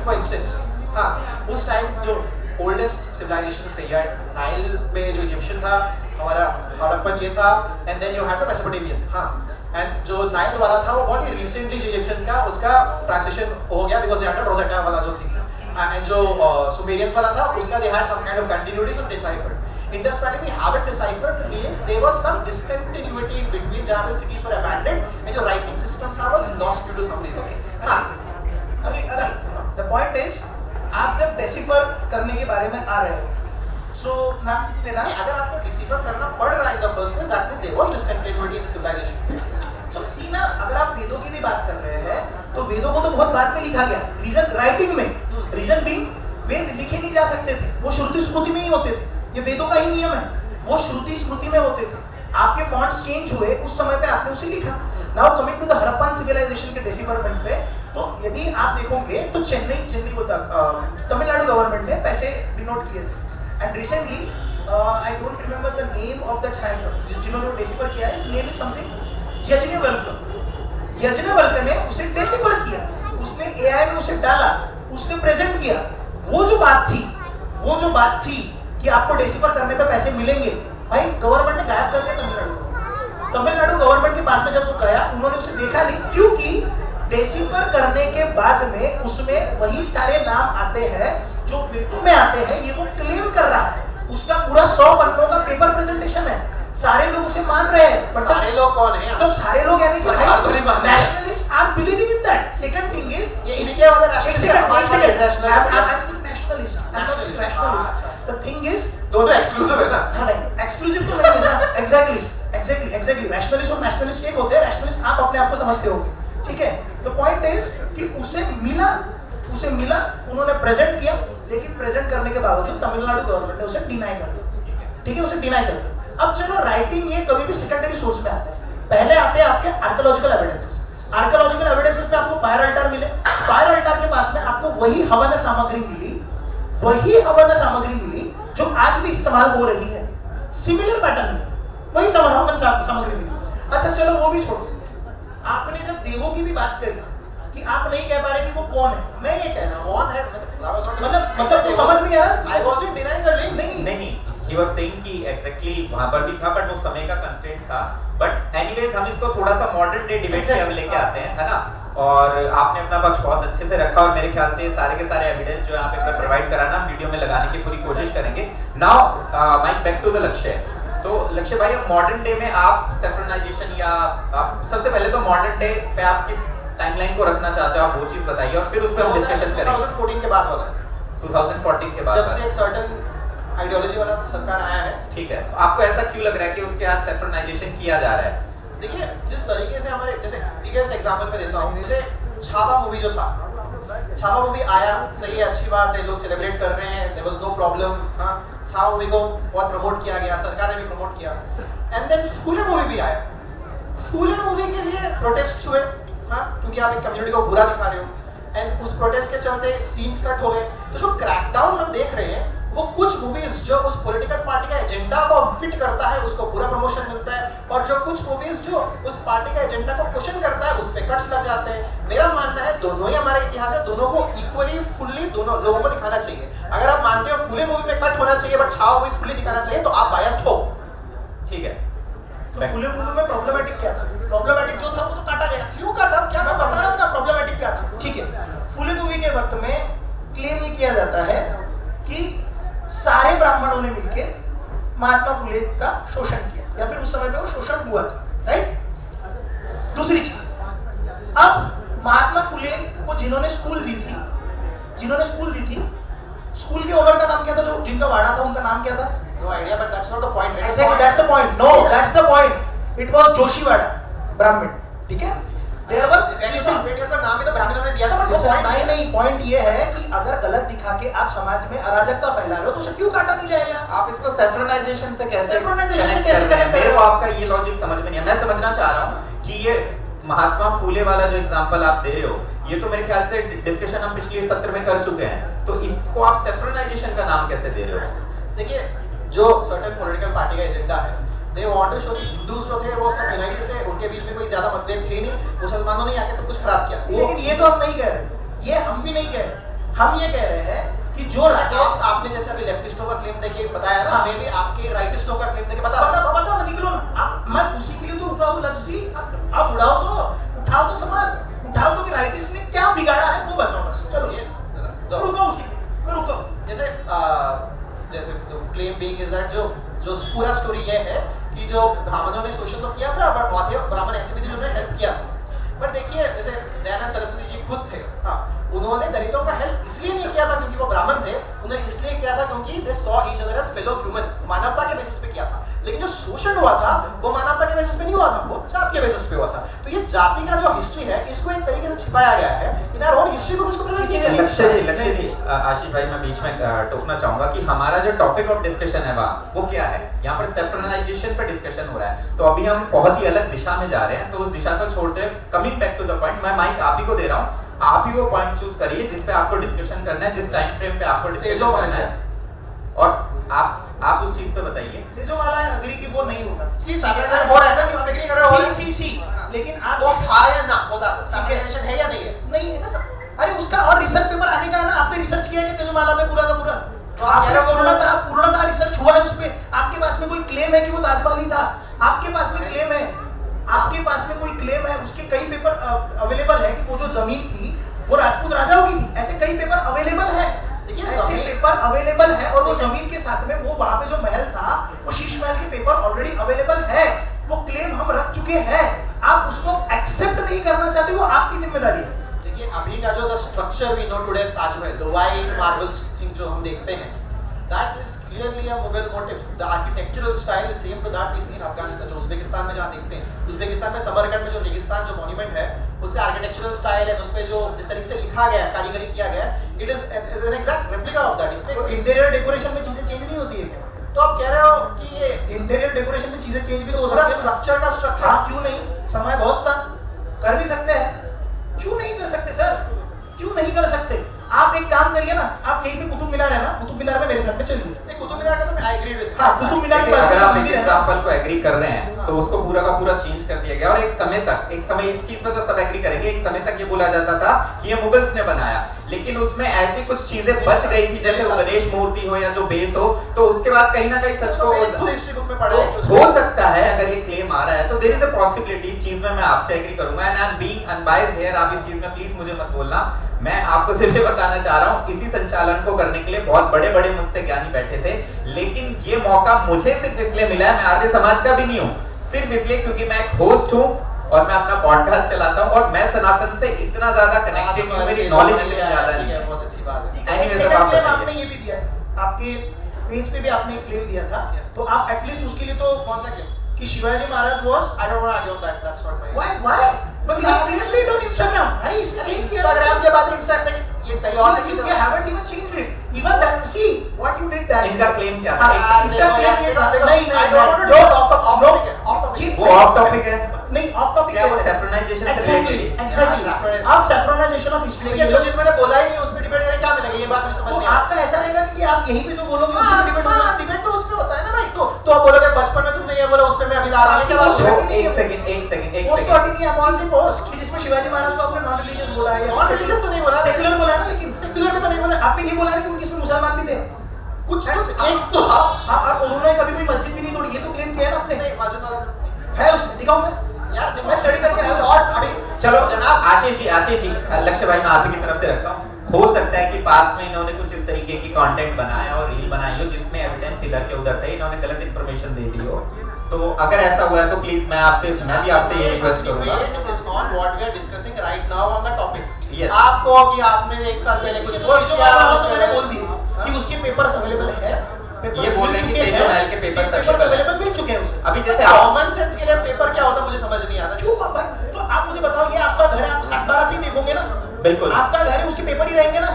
Speaker 2: For instance, हाँ, उस टाइम जो oldest civilizations थे यार, नाइल में जो इजिप्शियन था, हमारा हड़प्पन ये था, and then you had the Mesopotamian, हाँ, and जो नाइल वाला था वो बहुत ही recently जो इजिप्शियन का उसका ट्रांसलेशन हो गया because they had रोजेटा वाला जो थिंग था, and जो सुमेरियंस वाला था उसका they had some kind of continuity, so deciphered. Indus Valley we haven't deciphered the meaning. There was some discontinuity in between जहाँ पे cities were abandoned and जो writing systems was lost due to some reason. हाँ,
Speaker 3: अगर the point is आप जब decipher करने के बारे में आ रहे हो, so ना लेना,
Speaker 2: अगर आपको डिसिफर करना पड़ रहा है in the first place, that means there was discontinuity in the civilization.
Speaker 3: so see ना, अगर आप वेदों की भी बात कर रहे हैं तो वेदों को तो बहुत बाद में लिखा गया, रीजन राइटिंग में, रीजन भी वेद लिखे नहीं जा सकते थे, वो श्रुति स्मृति में ही होते थे, ये वेदों का ही नियम है, वो श्रुति स्मृति में होते थे, आपके फॉन्ट्स चेंज हुए उस समय पे आपने उसे लिखा। Now coming to the Harappan civilisation के डिसिफरमेंट पे, तो यदि आप देखोगे तो चेन्नई बोलता तमिलनाडु गवर्नमेंट ने पैसे डिनोट किए थे, and recently I don't remember the name of that scientist जिन्होंने डिसिफर किया है, his name is something Yajnavalkya ने उसे डिसिफर किया, उसने एआई में उसे डाला, उसने प्रेजेंट किया, वो जो बात थी कि आपको डिसिफर करने पे पैसे मिलेंगे, भाई गवर्नमेंट ने गायब कर दिया तमिलनाडु गवर्नमेंट के पास में जब वो गया, उन्होंने उसे देखा नहीं, क्योंकि डिसिफर करने के बाद में उसमें वही सारे नाम आते हैं जो वेदों में आते हैं, ये वो क्लेम कर रहा है, उसका पूरा 100 पन्नों का पेपर प्रेजेंटेशन है, सारे लोग उसे मान रहे हैं, बट
Speaker 2: सारे लोग कौन है?
Speaker 3: तो सारे लोग यानी कि
Speaker 2: सरकार तो नहीं मान रही है।
Speaker 3: Nationalist are believing in that. Second thing is
Speaker 2: ये इसके वाला
Speaker 3: एक second I am saying nationalist, I am not saying rationalist. The thing is
Speaker 2: दोनों एक्सक्लूसिव है ना?
Speaker 3: हाँ नहीं, एक्सक्लूसिव तो नहीं है ना, एग्जैक्टली रैशनलिस्ट और नेशनलिस्ट एक होते हैं, रैशनलिस्ट आप अपने आप को समझते होंगे, ठीक है। द पॉइंट इज कि उसे मिला, उन्होंने प्रेजेंट किया, लेकिन प्रेजेंट करने के बावजूद तमिलनाडु गवर्नमेंट ने उसे डिनाई कर दिया, ठीक है, उसे डिनाई कर दिया। अब चलो राइटिंग ये कभी भी सेकेंडरी सोर्स में आते हैं, पहले आते हैं आपके आर्कियोलॉजिकल एविडेंसेस। आर्कियोलॉजिकल एविडेंसेस में आपको फायर अल्टार मिले, फायर अल्टार के पास में आपको वही हवन सामग्री मिली जो आज भी इस्तेमाल हो रही है, सिमिलर पैटर्न में वही हवन सामग्री मिली। अच्छा चलो वो भी छोड़ो, आपने जब देवों की भी बात करी कि आप नहीं कह पा रहे कि वो कौन है, मैं ये कह रहा हूं
Speaker 2: कौन है
Speaker 3: मतलब तो समझ में नहीं आ रहा।
Speaker 2: I wasn't denying your link.
Speaker 1: नहीं he was saying कि exactly वहां पर भी था, बट वो समय का कंस्ट्रेंट था। बट एनीवेज हम इसको थोड़ा सा मॉडर्न डे डिबेट में हम लेके आते हैं, है ना। और आपने अपना पक्ष बहुत अच्छे से रखा, और मेरे ख्याल से ये सारे के सारे एविडेंस जो है आप एक बार प्रोवाइड कराना, हम वीडियो में लगाने की पूरी कोशिश करेंगे। Now mike back to the Lakshya. तो लक्ष्य भाई, अब मॉडर्न डे में आप सेफ्रोनाइजेशन या आप सबसे पहले तो मॉडर्न डे पे आप किस टाइमलाइन को रखना चाहते हो, आप वो चीज बताइए, और फिर उस पर हम डिस्कशन करेंगे।
Speaker 2: 2014 के बाद वाला,
Speaker 1: 2014 के बाद
Speaker 2: जब से एक सर्टेन आइडियोलॉजी वाला सरकार आया है।
Speaker 1: ठीक है, तो आपको ऐसा क्यों लग रहा है कि उसके बाद सेफ्रोनाइजेशन किया जा रहा है?
Speaker 2: देखिए, जिस तरीके से हमारे, जैसे बिगेस्ट एग्जांपल मैं देता हूँ, जैसे छावा मूवी जो था, छावा मूवी आया, सही है, अच्छी बात है, लोग सेलिब्रेट कर रहे हैं, देयर वाज नो प्रॉब्लम। हाँ, छावा मूवी को बहुत प्रमोट किया गया, सरकार ने भी प्रमोट किया। एंड देन फूले मूवी भी आया, फूले मूवी के लिए प्रोटेस्ट हुए, हाँ, क्योंकि आप एक कम्युनिटी को बुरा दिखा रहे हो, एंड उस प्रोटेस्ट के चलते सीन्स कट हो गए। तो जो क्रैकडाउन हम देख रहे हैं, वो कुछ मूवीज जो उस पॉलिटिकल पार्टी का एजेंडा को फिट करता है, उसको पूरा प्रमोशन मिलता है, और जो कुछ मूवीज जो उस पार्टी का एजेंडा को क्वेश्चन करता है, उस पे कट्स लग जाते हैं। मेरा मानना है दोनों ही हमारे इतिहास है, दोनों को इक्वली फुल्ली दोनों लोगों को दिखाना चाहिए। अगर आप मानते हो फूले मूवी में कट होना चाहिए बट छावा मूवी फुल्ली दिखाना चाहिए, तो आप बायस्ड हो।
Speaker 1: ठीक है,
Speaker 3: तो फूले मूवी में प्रॉब्लमेटिक क्या था? प्रॉब्लमेटिक जो था वो तो काटा गया। क्यों काटा? क्या मैं बता रहा हूँ ना प्रॉब्लमेटिक क्या था। ठीक है, फूले मूवी के वक्त में क्लेम ये किया जाता है कि सारे ब्राह्मणों ने मिलके महात्मा फुले का शोषण किया, या फिर उस समय पे वो शोषण हुआ था, राइट। दूसरी चीज, अब महात्मा फुले को जिन्होंने स्कूल दी थी, स्कूल के ओनर का नाम क्या था, जो जिनका वाड़ा था उनका नाम क्या था?
Speaker 2: No idea, but that's not the point.
Speaker 3: Exactly, that's the point. No, that's the point. It was Joshiwada ब्राह्मण, ठीक है। There was
Speaker 2: अम्बेडकर का नाम ही तो ब्राह्मणों ने दिया था।
Speaker 3: नहीं, पॉइंट ये है कि अगर गलत दिखा के आप समाज में अराजकता फैला रहे हो तो उसे क्यों काटा नहीं जाएगा?
Speaker 1: आप इसको सेफ्रोनाइजेशन से कैसे
Speaker 3: कनेक्ट
Speaker 1: कनेक्ट कर रहे हैं? मेरे को आपका ये लॉजिक समझ में नहीं है। मैं समझना चाह रहा हूँ कि ये महात्मा फूले वाला जो एग्जांपल आप दे रहे हो, ये तो मेरे ख्याल से डिस्कशन हम पिछले सत्र में कर चुके हैं, तो इसको आप सेफ्रोनाइजेशन का नाम कैसे दे रहे हो?
Speaker 2: देखिए, जो सर्टेन पॉलिटिकल पार्टी का एजेंडा है, दे वांट टू शो कि हिंदूज जो थे वो सब यूनाइटेड थे, उनके बीच में कोई ज्यादा मतभेद थे नहीं, मुसलमानों ने आके सब कुछ खराब किया।
Speaker 3: लेकिन ये तो हम नहीं कह रहे, ये हम भी नहीं कह रहे। हम ये कह रहे हैं कि जो राजा,
Speaker 2: आपने जैसे अभी लेफ्टिस्टों का क्लेम देके बताया ना,
Speaker 3: हाँ।
Speaker 2: मैं भी आपके राइटिस्टों का क्लेम देके
Speaker 3: बताओ ना, निकलो ना आप। मैं उसी के लिए तो रुका हूँ लफ्ज़ जी। आप उड़ाओ तो, उठाओ तो सवाल, उठाओ तो कि राइटिस्ट ने क्या बिगाड़ा है वो बताओ बस। चलो तो रुका उसी के, मैं रुका हूँ।
Speaker 2: जैसे क्लेम बीइंग इज दैट जो पूरा स्टोरी ये है कि जो ब्राह्मणों ने शोषण तो किया था, बट आधे ब्राह्मण ऐसे भी थे जिन्होंने हेल्प किया। बट देखिए, जैसे दयानंद सरस्वती जी खुद थे, हाँ, उन्होंने दलितों का हेल्प इसलिए नहीं किया था क्योंकि वो ब्राह्मण थे, उन्होंने इसलिए किया था क्योंकि they saw each other as fellow human, मानवता के बेसिस पे किया था। लेकिन जो शोषण हुआ था वो मानवता के बेसिस पे नहीं हुआ था, वो जात के बेसिस पे हुआ था। तो ये जाति का जो हिस्ट्री है, इसको एक तरीके से छिपाया गया है इन आवर ओन हिस्ट्री में, उसको प्रेजेंट किया गया है।
Speaker 1: लक्ष्य जी, आशीष भाई, मैं बीच में टोकना चाहूंगा कि हमारा जो टॉपिक ऑफ डिस्कशन है वो क्या है? यहाँ पर सेफ्रोनाइजेशन पर डिस्कशन हो रहा है, तो अभी हम बहुत ही अलग दिशा में जा रहे हैं। तो उस दिशा को छोड़ते हुए coming back to the point, मैं माइक आप ही को दे रहा हूँ, आप ही वो पॉइंट चूज करिए जिस पे आपको डिस्कशन करना है, जिस टाइम फ्रेम पे आपको डिस्कशन करना है, और आप उस चीज पे बताइए।
Speaker 3: तेजोमाला अग्री कि वो नहीं होगा।
Speaker 2: सी सैक्रिफाइस हो रहा है ना, आप एग्री कर रहे हो?
Speaker 3: सी लेकिन आप
Speaker 2: वो था या ना, बता दो सैक्रिफाइस है या नहीं है?
Speaker 3: नहीं है ना। अरे उसका और रिसर्च पेपर आने का है ना, आपने रिसर्च किया है कि तेजोमाला पे पूरा का पूरा?
Speaker 2: तो आप कह रहे हो
Speaker 3: पूर्णतः रिसर्च हुआ है उस पे? आपके पास में कोई क्लेम है कि वो ताजमहल ही था? आपके पास में क्लेम है? आपके पास में कोई क्लेम है? उसके कई पेपर अवेलेबल है कि वो जो जमीन थी वो राजपूत राजाओं की थी। ऐसे कई पेपर अवेलेबल है, ऐसे पेपर अवेलेबल है, और वो जमीन के साथ में वो वहां पे जो महल था वो शीश महल के पेपर ऑलरेडी अवेलेबल है। वो क्लेम हम रख चुके हैं, आप उसको एक्सेप्ट नहीं करना चाहते, वो आपकी जिम्मेदारी है।
Speaker 2: देखिए, अभी का जो the structure we know today Taj Mahal, the white marbles thing जो हम देखते हैं, that is clearly a Mughal motif. The architectural style is same to that we see in Afghanistan. जो उज़्बेकिस्तान में जहाँ देखते हैं, उज़्बेकिस्तान में समरकंद में जो रेगिस्तान जो मॉन्यूमेंट है, उसका आर्किटेक्चरल स्टाइल है, उसमें जो जिस तरीके से लिखा गया है, कारीगरी किया गया है, it is an exact replica of that. इसमें
Speaker 3: इंटीरियर डेकोरेशन में चीजें चेंज नहीं होती है क्या?
Speaker 2: तो आप कह रहे हो कि ये
Speaker 3: इंटीरियर डेकोरेशन में चीजें चेंज भी तो हो
Speaker 2: पूरा
Speaker 3: सकती है।
Speaker 2: स्ट्रक्चर का स्ट्रक्चर
Speaker 3: हाँ, क्यों नहीं? समय बहुत था, कर भी सकते हैं। क्यों नहीं कर सकते सर? क्यों नहीं कर सकते? आप एक काम करिए ना, आप यहीं पे कुतुब मीनार है ना, कुतुब मीनार में मेरे साथ में चलिए।
Speaker 2: नहीं, कुतुब मीनार का तो मैं आई एग्री विद।
Speaker 3: हाँ, कुतुब मीनार के
Speaker 1: देखिए,
Speaker 3: बाजू
Speaker 1: अगर
Speaker 3: में
Speaker 1: आप एक
Speaker 3: मंदिर है ना।
Speaker 1: एग्जाम्पल को एग्री कर रहे हैं तो उसको पूरा का पूरा चेंज कर दिया गया और एक समय इस चीज पे तो सब एग्री करेंगे, एक समय तक ये बोला जाता था कि ये मुगल्स ने बनाया, लेकिन उसमें ऐसी कुछ चीजें बच गई थी जैसे गणेश मूर्ति हो या जो बेस हो, तो उसके बाद कहीं ना कहीं सच को
Speaker 2: मैंने खुद हिस्ट्री बुक में पढ़ा है कि उसमें
Speaker 1: हो सकता है अगर ये क्लेम आ रहा है तो देयर इज अ पॉसिबिलिटी। इस चीज में मैं आपसे एग्री करूंगा and I am being unbiased here. आप इस चीज में प्लीज मुझे मत बोलना। मैं आपको सिर्फ ये बताना चाह रहा हूं, इसी संचालन को करने के लिए बहुत बड़े-बड़े मुझसे ज्ञानी बैठे थे, लेकिन ये मौका मुझे सिर्फ इसलिए मिला है, मैं आर्य समाज का भी नहीं हूं, सिर्फ इसलिए क्योंकि मैं एक होस्ट हूं और मैं अपना पॉडकास्ट चलाता हूं और मैं सनातन से इतना ज्यादा कनेक्टेड हूं, मेरी नॉलेज इतनी ज्यादा नहीं है।
Speaker 2: बहुत अच्छी बात है।
Speaker 1: Anyways,
Speaker 3: सेकंड
Speaker 1: अब आप
Speaker 3: क्लेम
Speaker 1: बताइए।
Speaker 3: आपने ये भी दिया था, आपके पेज पे भी आपने एक क्लेम दिया था, तो आप एटलीस्ट उसके लिए तो
Speaker 2: कौन सा क्लेम?
Speaker 3: कि Shivaji Maharaj was
Speaker 2: I don't want to argue on that. That's not my.
Speaker 3: Why but you have claimed it on Instagram. भाई इसका क्लेम किया
Speaker 2: Instagram के बाद Instagram ये कई और
Speaker 3: you
Speaker 2: चीजें
Speaker 3: haven't even changed it even that see what you did that
Speaker 1: इनका claim क्या था?
Speaker 3: हाँ, इसका claim ये था नहीं
Speaker 2: I don't want to do this off topic है, off topic है।
Speaker 1: वो ऑफ टॉपिक है।
Speaker 3: नहीं ऑफ टॉपिक
Speaker 1: क्या वो saffronization से
Speaker 3: एग्जैक्टली
Speaker 1: related?
Speaker 3: एग्जैक्टली आप सैफ्रोनाइजेशन ऑफ हिस्ट्री
Speaker 2: देखिए, जो चीज मैंने बोला ही नहीं उस पे डिबेट करने क्या मिलेगा, ये बात मुझे समझ
Speaker 3: तो
Speaker 2: नहीं आ
Speaker 3: आपका ऐसा रहेगा कि आप यहीं पे जो बोलोगे उसी पे डिबेट होगा।
Speaker 2: डिबेट तो उस पे होता है ना भाई। तो आप बोलोगे बचपन में तुमने ये बोला, उस पे मैं अभी ला रहा हूं, क्या बात
Speaker 3: तो
Speaker 2: है?
Speaker 1: एक सेकंड
Speaker 3: पोस्ट तो हटी नहीं है कौन सी
Speaker 2: post?
Speaker 3: कि जिसमें शिवाजी महाराज को आपने नॉन रिलीजियस बोला है या
Speaker 2: Non-religious तो नहीं बोला।
Speaker 3: सेक्युलर बोला है ना, लेकिन
Speaker 2: सेक्युलर में तो नहीं बोला।
Speaker 3: आपने ये बोला ना कि उनके इसमें मुसलमान भी थे
Speaker 2: कुछ एक तो
Speaker 3: और उन्होंने कभी कोई मस्जिद भी नहीं तोड़ी, ये तो क्लेम किया है ना आपने।
Speaker 2: नहीं, मस्जिद वाला
Speaker 3: है उसमें दिखाऊं मैं
Speaker 2: यार देखो,
Speaker 3: मैं स्टडी करके आया हूं।
Speaker 2: और अभी
Speaker 1: चलो
Speaker 2: जनाब
Speaker 1: आशीष जी लक्ष्य भाई मैं आप ही की तरफ से रखता हूँ। हो सकता है कि पास्ट में इन्होंने कुछ इस तरीके की कंटेंट बनाया और रील बनाई हो जिसमें एविडेंस इधर के उधर थे, इन्होंने गलत इंफॉर्मेशन दे दी हो, तो अगर ऐसा हुआ है तो प्लीज मैं भी आपसे ये रिक्वेस्ट करूंगा।
Speaker 2: Debate is on what we are discussing right now on the topic.
Speaker 1: Yes.
Speaker 2: आपको कि आपने एक साल पहले कुछ पोस्ट
Speaker 3: जो
Speaker 2: किया,
Speaker 3: बात
Speaker 2: उसको
Speaker 3: मैंने बोल दी कि उसके पेपर्स अवेलेबल है,
Speaker 1: ये बोल रहे हैं कि तेजो महल के पेपर्स
Speaker 3: अवेलेबल मिल चुके हैं उसके।
Speaker 1: अभी जैसे आप
Speaker 2: कॉमन सेंस के लिए पेपर क्या होता है मुझे समझ नहीं आता।
Speaker 3: क्यों कम भाई? तो आप मुझे बताओ, ये आपका घर है, आप 7-12 से ही देखोगे ना,
Speaker 1: बिल्कुल
Speaker 3: आपका घर है, उसके पेपर ही रहेंगे ना।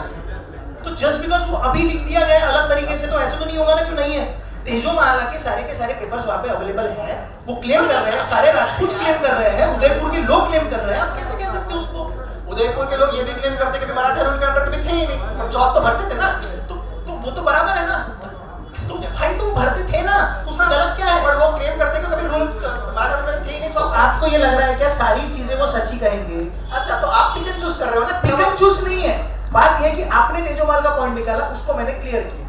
Speaker 3: तो जस्ट बिकॉज वो अभी लिख दिया गया अलग तरीके से तो ऐसे तो नहीं होगा ना, क्यों नहीं है? तेजो महाल के सारे पेपर्स वहां पे अवेलेबल है, वो क्लेम कर रहे हैं, सारे राजपूत क्लेम कर रहे हैं, उदयपुर के लोग क्लेम कर रहे हैं, आप कैसे कह सकते हो उसको?
Speaker 2: उदयपुर के लोग ये भी क्लेम करते कि मराठा रूल के अंडर कभी थे ही नहीं, जॉब तो भरते थे ना।
Speaker 3: तो वो तो बराबर है ना, तो भाई तो भरते थे ना, उसमें गलत क्या है?
Speaker 2: पर वो क्लेम करते कि कभी रूल मराठा रूल में थे ही नहीं,
Speaker 3: तो
Speaker 2: जॉब।
Speaker 3: आपको ये लग रहा है क्या सारी चीजें वो सच ही कहेंगे?
Speaker 2: अच्छा, तो आप पिक एंड चूज कर रहे हो ना।
Speaker 3: पिक एंड चूज नहीं है, बात ये है कि आपने तेजो महाल का पॉइंट निकाला, उसको मैंने क्लियर किया।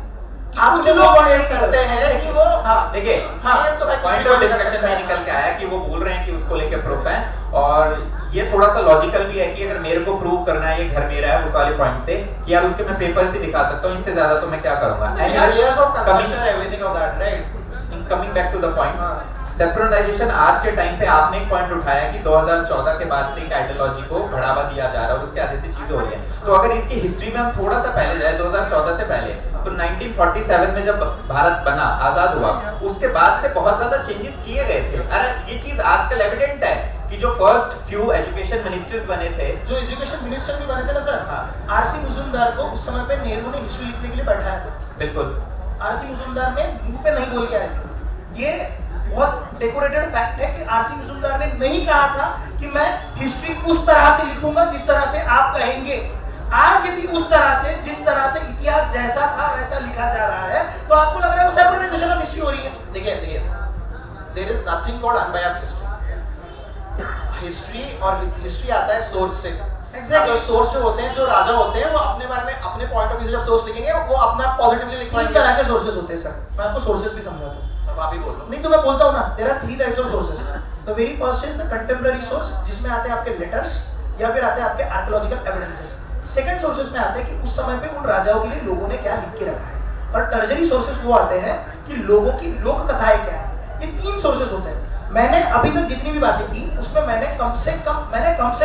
Speaker 3: आप
Speaker 2: कुछ
Speaker 3: जो
Speaker 2: लोग
Speaker 3: पॉइंट
Speaker 2: ये
Speaker 3: नहीं
Speaker 2: करते हैं कि वो
Speaker 3: हाँ
Speaker 1: देखिए
Speaker 3: हाँ,
Speaker 2: तो भाई कुछ
Speaker 1: पॉइंट
Speaker 2: भी
Speaker 1: ऑफ
Speaker 2: कर
Speaker 1: डिस्कशन
Speaker 2: सकता
Speaker 1: में
Speaker 2: है।
Speaker 1: निकल के आया कि वो बोल रहे हैं कि उसको लेके प्रूफ है, और ये थोड़ा सा लॉजिकल भी है कि अगर मेरे को प्रूव करना है ये घर मेरा है उस वाले पॉइंट से कि यार उसके मैं पेपर्स ही दिखा सकता हूँ, इससे ज्यादा तो मैं क्या करूंगा।
Speaker 2: years of construction and everything of that, right?
Speaker 1: Coming back to the point,
Speaker 2: हाँ।
Speaker 1: सेफ्रोनाइजेशन आज के टाइम पे आपने एक पॉइंट उठाया कि 2014 के बाद से एक आइडियोलॉजी को बढ़ावा दिया जा रहा है और उसके आधे से चीजें हो रही हैं। तो अगर इसकी हिस्ट्री में हम थोड़ा सा पहले जाए 2014 से पहले, तो 1947 में जब भारत बना, आजाद हुआ, उसके बाद से बहुत ज्यादा चेंजेस किए गए थे। अरे ये चीज आजकल एविडेंट है कि जो फर्स्ट फ्यू एजुकेशन मिनिस्टर्स बने थे,
Speaker 3: जो एजुकेशन मिनिस्टर भी बने थे ना सर,
Speaker 1: हाँ।
Speaker 3: आरसी मुजुमदार को उस समय पे नेहरू ने हिस्ट्री लिखने के लिए बैठाया था।
Speaker 1: बिल्कुल
Speaker 3: आरसी मुजुमदार ने मुंह पे नहीं बोल के आए थे। ये बहुत डेकोरेटेड फैक्ट है कि आरसी मुजुमदार ने नहीं कहा था कि मैं हिस्ट्री उस तरह से लिखूंगा जिस तरह से आप कहेंगे। आज यदि उस तरह से, जिस तरह से इतिहास जैसा था वैसा लिखा जा रहा है, तो आपको लग रहा है वो सेपरेटाइजेशन ऑफ हिस्ट्री हो रही है।
Speaker 2: देखिए there is nothing called unbiased history और हिस्ट्री आता है सोर्स से।
Speaker 3: Exactly.
Speaker 2: सोर्स जो होते हैं, जो राजा होते हैं, वो अपने बारे में अपने पॉइंट ऑफ व्यू से जब सोर्स लिखेंगे वो अपना पॉजिटिवली
Speaker 3: तीन
Speaker 2: लिखवाएंगे।
Speaker 3: तरह के सोर्सेस होते हैं सर, मैं आपको सोर्सेस भी समझाता हूँ।
Speaker 2: सब आप ही बोल लो।
Speaker 3: नहीं तो मैं बोलता हूँ ना, there are 3 types of sources. The very first is the contemporary source, जिसमें आते हैं आपके लेटर्स या फिर आते हैं आपके आर्कियोलॉजिकल एविडेंसेस। सेकंड सोर्सेस में आते हैं कि उस समय पे उन राजाओं के लिए लोगों ने क्या लिख के रखा है। और टर्जरी सोर्सेस वो आते हैं कि लोगों की लोक कथाएं क्या है। ये 3 सोर्सेस होते हैं। मैंने अभी तक जितनी भी बातें की उसमें मैंने कम से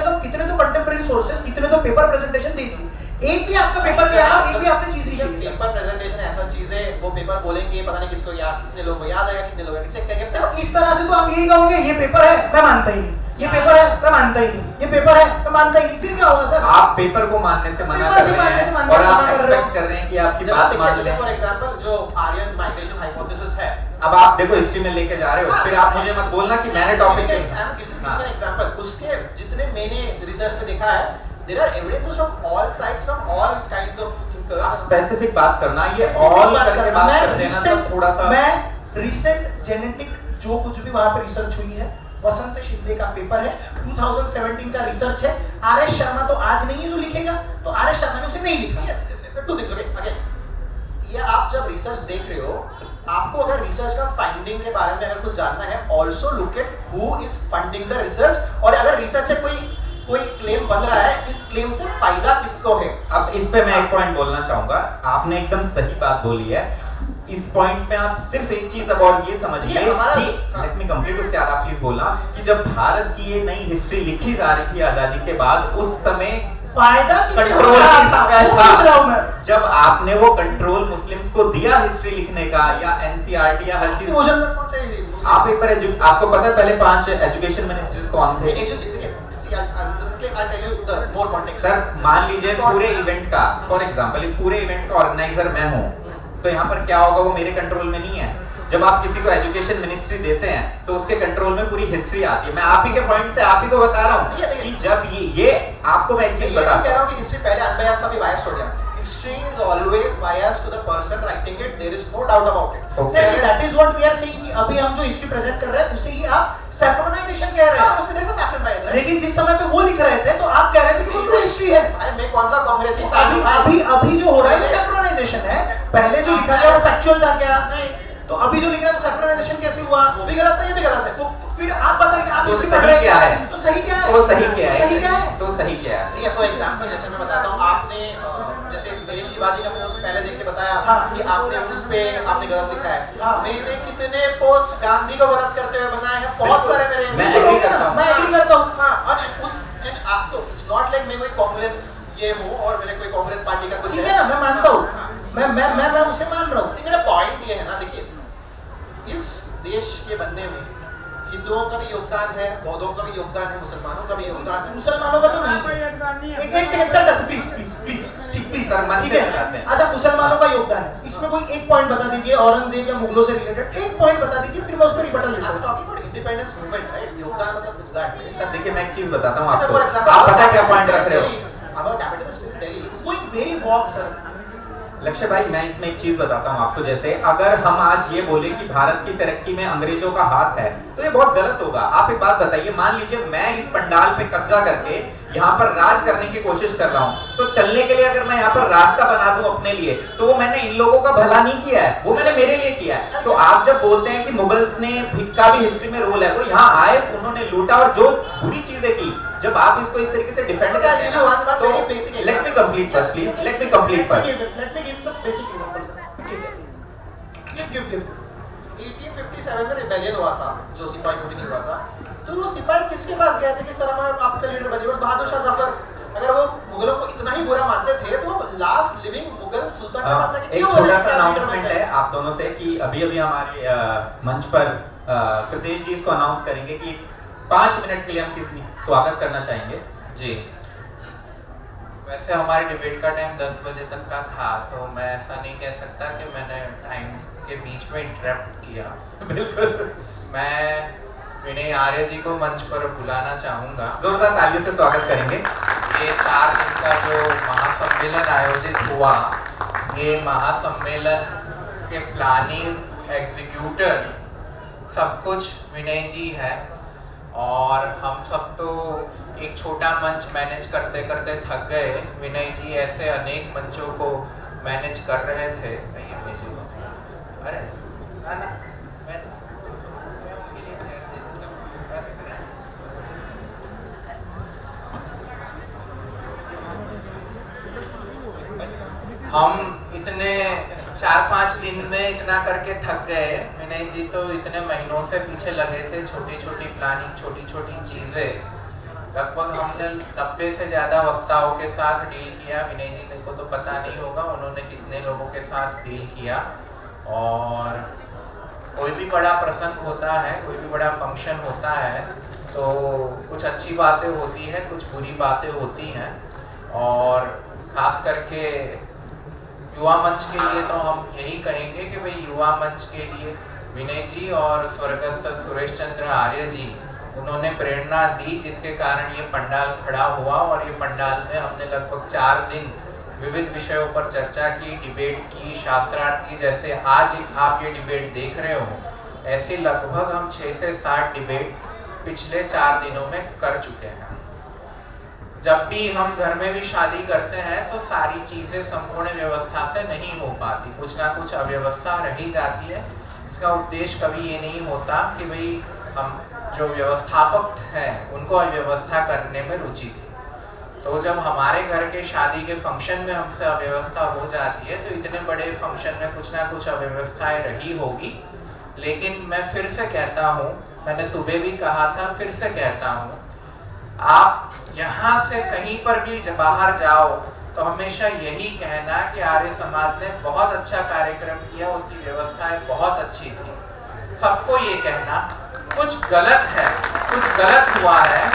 Speaker 3: कम कितने तो कंटेम्पररी सोर्सेस, कितने तो पेपर प्रेजेंटेशन दी थी। एक भी आपका पेपर में आया, एक भी आपने चीज नहीं की सर।
Speaker 2: पेपर प्रेजेंटेशन ऐसा चीज है, वो पेपर बोलेंगे पता नहीं किसको याद, कितने लोगों को याद आएगा, कितने लोगों को चेक करेंगे
Speaker 3: सर इस तरह से तो आप यही कहोगे ये पेपर है मैं मानता ही नहीं, ये पेपर है मैं मानता ही नहीं, ये पेपर है मैं मानता ही नहीं, फिर क्या होगा सर?
Speaker 1: आप पेपर को मानने से मना
Speaker 3: पेपर
Speaker 1: कर
Speaker 3: से मानने से
Speaker 1: रहे हैं
Speaker 3: मना
Speaker 1: और आप
Speaker 3: कर रहे हो।
Speaker 1: एक्सपेक्ट कर रहे हैं कि आपकी
Speaker 2: जब आप
Speaker 1: बात
Speaker 2: देखिए
Speaker 1: मान
Speaker 2: जैसे
Speaker 1: लें।
Speaker 2: फॉर एग्जांपल जो आर्यन माइग्रेशन हाइपोथेसिस है,
Speaker 1: अब आप देखो हिस्ट्री में लेके जा रहे हो, फिर आप मुझे मत बोलना कि मैंने टॉपिक
Speaker 2: एग्जांपल उसके जितने मैंने रिसर्च में देखा है, there are evidences from all sides from all kind of
Speaker 1: आप
Speaker 2: थिंकर्स।
Speaker 1: स्पेसिफिक बात करना, ये
Speaker 3: Specific
Speaker 1: ऑल
Speaker 3: बात
Speaker 1: करके
Speaker 3: करना।
Speaker 1: बात
Speaker 3: मैं
Speaker 1: कर देना तो
Speaker 3: recent-
Speaker 1: थोड़ा सा
Speaker 3: मैं रिसेंट जेनेटिक जो कुछ भी वहां पे रिसर्च हुई है, वसंत शिंदे का पेपर है, 2017 का रिसर्च है। आर.एस. शर्मा तो आज नहीं है जो लिखेगा, तो आर.एस. शर्मा ने उसे नहीं लिखा।
Speaker 2: टू थिंग्स ओके अगेन, ये आप जब रिसर्च देख रहे हो, आपको अगर रिसर्च का फाइंडिंग के बारे में अगर कुछ जानना है, also look at who is funding the research, और अगर रिसर्च से कोई क्लेम बन रहा है, इस क्लेम से फायदा किसको है।
Speaker 1: अब इस पे मैं एक पॉइंट बोलना चाहूंगा, आपने एकदम सही बात बोली है। इस पॉइंट में आप सिर्फ एक चीज अबाउट ये समझिए
Speaker 2: ये हमारा-
Speaker 1: कि
Speaker 2: हाँ।
Speaker 1: लेट मी कंप्लीट, उसके बाद आप प्लीज बोलना कि जब भारत की ये नई हिस्ट्री लिखी जा रही थी आजादी के बाद, उस समय
Speaker 3: फायदा किसे हो
Speaker 1: कंट्रोल
Speaker 3: रहा
Speaker 1: किसका
Speaker 3: था वो पूछ रहा हूं मैं।
Speaker 1: जब आपने वो कंट्रोल मुस्लिम्स को दिया हिस्ट्री लिखने का, या एनसीईआरटी या हर चीज,
Speaker 2: मुजफ्फर कौन से मुस्लिम
Speaker 1: आप एक बार आपको पता है पहले 5 एजुकेशन मिनिस्टर्स कौन थे?
Speaker 2: I'll tell you the more context.
Speaker 1: Sir मान लीजिए इस पूरे इवेंट का, फॉर एग्जांपल इस पूरे इवेंट का ऑर्गेनाइजर मैं हूँ, तो यहाँ पर क्या होगा, वो मेरे कंट्रोल में नहीं है। जब आप किसी को एजुकेशन मिनिस्ट्री देते हैं तो उसके कंट्रोल में पूरी हिस्ट्री आती है। मैं आप ही के पॉइंट से आप ही को बता रहा हूँ कि जब ये आपको मैं एक चीज
Speaker 2: ये
Speaker 1: बता
Speaker 2: कह रहा हूँ कि हिस्ट्री पहले अनबायस्ड था, अभी बायस्ड हो गया। History is always biased to the person writing it, there is no doubt about it.
Speaker 3: Exactly, that is what we are saying कि अभी हम जो हिस्ट्री प्रेजेंट कर रहे हैं उसे ही आप सैफ्रोनाइजेशन कह रहे
Speaker 2: हाँ,
Speaker 3: हैं।
Speaker 2: उसमें there is a saffron bias, right?
Speaker 3: लेकिन जिस समय पे वो लिख रहे थे तो आप कह रहे थे कि वो ट्रू हिस्ट्री है।
Speaker 2: भाई मैं कौन सा कांग्रेसी
Speaker 3: अभी जो हो रहा है वो सैफ्रोनाइजेशन है। पहले जो लिखा गया वो फैक्चुअल था क्या? नहीं। तो अभी जो लिख रहा है वो सैफ्रोनाइजेशन कैसे हुआ?
Speaker 2: वो भी गलत है, ये भी गलत है।
Speaker 3: तो फिर आप बताइए, आप
Speaker 1: तो
Speaker 3: हिस्ट्री
Speaker 1: सही
Speaker 3: पढ़ रहे
Speaker 1: क्या है?
Speaker 3: तो सही क्या है?
Speaker 1: तो सही क्या है?
Speaker 3: सही क्या है?
Speaker 1: तो सही क्या है?
Speaker 2: ठीक है, फॉर एग्जांपल जैसे मैं बताता हूँ, आपने जैसे मेरे शिवाजी का पोस्ट पहले देख के बताया
Speaker 3: हाँ।
Speaker 2: कि आपने उस पे आपने गलत लिखा है।
Speaker 3: हाँ।
Speaker 2: मैंने कितने पोस्ट गांधी को गलत करते हुए बनाए हैं, बहुत
Speaker 1: बिल्कुल।
Speaker 2: सारे मेरे
Speaker 1: मैं
Speaker 2: ऐसे
Speaker 1: agree
Speaker 2: लोग हैं
Speaker 1: करता
Speaker 2: ना।
Speaker 1: हूँ।
Speaker 3: मैं एग्री करता हूँ।
Speaker 2: हाँ, और उस आप तो इट्स नॉट लाइक मैं कोई कांग्रेस ये हूँ और मैंने कोई कांग्रेस पार्टी का कुछ
Speaker 3: ठीक है ना, मैं मानता हूँ।
Speaker 2: हाँ।
Speaker 3: मैं उसे मान रहा हूँ।
Speaker 2: See, मेरा पॉइंट ये है ना, देखिए इस देश के बनने में हिंदुओं का भी योगदान है, बौद्धों का भी योगदान है, मुसलमानों का भी योगदान है।
Speaker 3: मुसलमानों का तो नहीं। एक सेकंड सर प्लीज ठीक प्लीज
Speaker 1: सर, मन
Speaker 3: ठीक
Speaker 1: से
Speaker 3: है।
Speaker 1: चलाते हैं।
Speaker 3: अच्छा, मुसलमानों का योगदान है, इसमें कोई एक पॉइंट बता दीजिए औरंगजेब या मुगलों से रिलेटेड एक पॉइंट बता दीजिए, फिर मैं उस पर रिबटल देता
Speaker 2: I'm
Speaker 3: हूँ।
Speaker 2: talking about independence movement, right? योगदान मतलब it's that way.
Speaker 1: सर देखिए मैं एक चीज बताता हूँ
Speaker 2: जैसे
Speaker 1: आपको,
Speaker 2: for example,
Speaker 1: आप
Speaker 2: our
Speaker 1: पता क्या
Speaker 2: capital
Speaker 1: पॉइंट
Speaker 2: is
Speaker 1: रख रहे हो?
Speaker 2: Delhi. Our capital is still Delhi.
Speaker 3: It's going very wrong, sir.
Speaker 1: लक्ष्य भाई मैं इसमें एक चीज बताता हूँ आपको, जैसे अगर हम आज ये बोले कि भारत की तरक्की में अंग्रेजों का हाथ है तो ये बहुत गलत होगा। आप एक बात बताइए, मान लीजिए मैं इस पंडाल पे कब्जा करके यहाँ पर राज करने की कोशिश कर रहा हूँ, तो चलने के लिए अगर मैं यहाँ पर रास्ता बना दूं अपने लिए, तो वो मैंने इन लोगों का भला नहीं किया है, वो मैंने मेरे लिए किया है। तो आप जब बोलते हैं कि मुगल्स ने का भी हिस्ट्री में रोल है, वो यहाँ आए, उन्होंने लूटा और जो बुरी चीजें की, जब आप इसको इस तरीके से डिफेंड करते हैं ना, तो let me complete first please, let me complete first.
Speaker 3: Let me give you the basic example, sir. Give.
Speaker 2: 1857 में रिबेलियन हुआ था, जो सिपाही म्यूटिनी हुआ था, तो वो सिपाही किसके पास गए थे कि सर हमारा आपका लीडर बनिए? और बहादुर शाह जफर, अगर वो मुगलों को इतना ही बुरा मानते थे तो वो लास्ट लिविंग मुगल सुल्तान के पास जाके
Speaker 1: एक
Speaker 2: क्यों
Speaker 1: छोटा
Speaker 2: बोले
Speaker 1: सा
Speaker 2: कि आप लीडर बन
Speaker 1: अनाउंसमेंट
Speaker 2: जाइए?
Speaker 1: है आप दोनों से कि अभी हमारे मंच पर कृतेश जी इसको अनाउंस करेंगे कि 5 मिनट के लिए हम स्वागत करना चाहेंगे जी।
Speaker 7: वैसे हमारे डिबेट का टाइम 10 बजे तक का था, तो मैं ऐसा नहीं कह सकता कि मैंने टाइम के बीच में इंटरप्ट किया।
Speaker 1: बिल्कुल,
Speaker 7: मैं विनय आर्य जी को मंच पर बुलाना चाहूँगा।
Speaker 1: जोरदार तालियों से स्वागत करेंगे।
Speaker 7: ये 4 दिन का जो महासम्मेलन आयोजित हुआ, ये महासम्मेलन के प्लानिंग एग्जीक्यूटर सब कुछ विनय जी है, और हम सब तो एक छोटा मंच मैनेज करते करते थक गए। विनय जी ऐसे अनेक मंचों को मैनेज कर रहे थे। ये विनय जी, अरे ना मैं उनके लिए चेयर दे देता हूँ। हम इतने 4-5 दिन में इतना करके थक गए। विनय जी तो इतने महीनों से पीछे लगे थे, छोटी छोटी प्लानिंग, छोटी छोटी चीज़ें लगभग हमने 90 से ज़्यादा वक्ताओं के साथ डील किया। विनय जी को तो पता नहीं होगा उन्होंने कितने लोगों के साथ डील किया। और कोई भी बड़ा प्रसंग होता है, कोई भी बड़ा फंक्शन होता है तो कुछ अच्छी बातें होती हैं, कुछ बुरी बातें होती हैं। और खास करके युवा मंच के लिए तो हम यही कहेंगे कि भाई युवा मंच के लिए विनय जी और स्वर्गस्थ सुरेश चंद्र आर्य जी उन्होंने प्रेरणा दी, जिसके कारण ये पंडाल खड़ा हुआ। और ये पंडाल में हमने लगभग 4 दिन विविध विषयों पर चर्चा की, डिबेट की, शास्त्रार्थ की। जैसे आज आप ये डिबेट देख रहे हो, ऐसे लगभग हम 6 से 7 डिबेट पिछले 4 दिनों में कर चुके हैं। जब भी हम घर में भी शादी करते हैं तो सारी चीज़ें संपूर्ण व्यवस्था से नहीं हो पाती, कुछ ना कुछ अव्यवस्था रही जाती है। इसका उद्देश्य कभी ये नहीं होता कि भाई हम जो व्यवस्थापक हैं उनको अव्यवस्था करने में रुचि थी। तो जब हमारे घर के शादी के फंक्शन में हमसे अव्यवस्था हो जाती है तो इतने बड़े फंक्शन में कुछ ना कुछ अव्यवस्थाएं रही होगी। लेकिन मैं फिर से कहता हूँ, मैंने सुबह भी कहा था, फिर से कहता हूँ, आप यहाँ से कहीं पर भी बाहर जाओ तो हमेशा यही कहना कि आर्य समाज ने बहुत अच्छा कार्यक्रम किया, उसकी व्यवस्थाएं बहुत अच्छी थी। सबको ये कहना कुछ गलत है, कुछ गलत हुआ है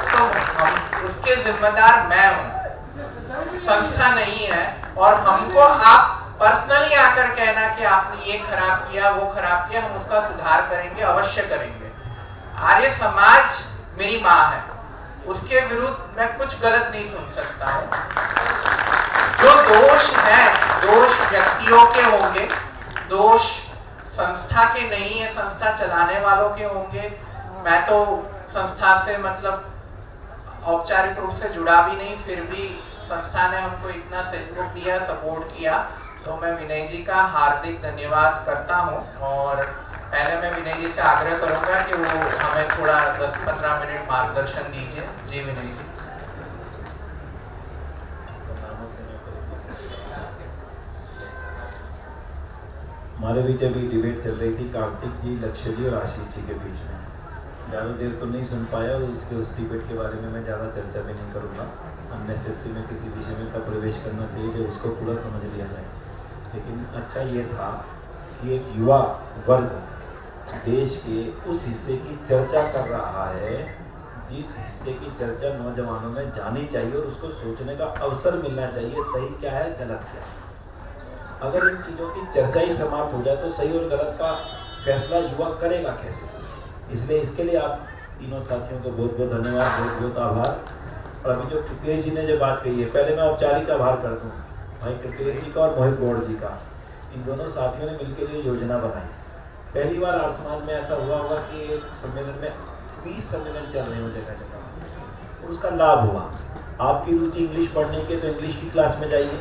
Speaker 7: तो हम उसके जिम्मेदार मैं हूँ, संस्था नहीं है। और हमको आप पर्सनली आकर कहना कि आपने ये खराब किया, वो खराब किया, हम उसका सुधार करेंगे, अवश्य करेंगे। आर्य समाज मेरी माँ है, उसके विरुद्ध मैं कुछ गलत नहीं सुन सकता हूँ। जो दोष है, दोष व्यक्तियों के होंगे, दोष संस्था के नहीं है, संस्था चलाने वालों के होंगे। मैं तो संस्था से मतलब औपचारिक रूप से जुड़ा भी नहीं, फिर भी संस्था ने हमको इतना सहयोग दिया, सपोर्ट किया, तो मैं विनय जी का हार्दिक धन्यवाद करता हूँ। और पहले मैं विनय जी से आग्रह करूँगा कि वो हमें थोड़ा 10-15 मिनट मार्गदर्शन दीजिए। जी विनय जी।
Speaker 8: हमारे बीच अभी डिबेट चल रही थी कार्तिक जी, लक्ष्य जी और आशीष जी के बीच में। ज़्यादा देर तो नहीं सुन पाया, उस डिबेट के बारे में मैं ज़्यादा चर्चा भी नहीं करूँगा। अननेसेसरी में किसी विषय में तब प्रवेश करना चाहिए कि उसको पूरा समझ लिया जाए। लेकिन अच्छा ये था कि एक युवा वर्ग देश के उस हिस्से की चर्चा कर रहा है जिस हिस्से की चर्चा नौजवानों में जानी चाहिए और उसको सोचने का अवसर मिलना चाहिए, सही क्या है, गलत क्या है। अगर इन चीज़ों की चर्चा ही समाप्त हो जाए तो सही और गलत का फैसला युवा करेगा कैसे। इसलिए इसके लिए आप तीनों साथियों को बहुत बहुत धन्यवाद, बहुत बहुत आभार। और अभी जो कृतेश जी ने जो बात कही है, पहले मैं औपचारिक आभार कर दूँ भाई कृतेश जी का और मोहित गौड़ जी का। इन दोनों साथियों ने मिलकर जो योजना बनाई, पहली बार आर्य समाज में ऐसा हुआ होगा कि एक सम्मेलन में 20 सम्मेलन चल रहे हो जगह जगह, और उसका लाभ हुआ। आपकी रुचि इंग्लिश पढ़ने की तो इंग्लिश की क्लास में जाइए,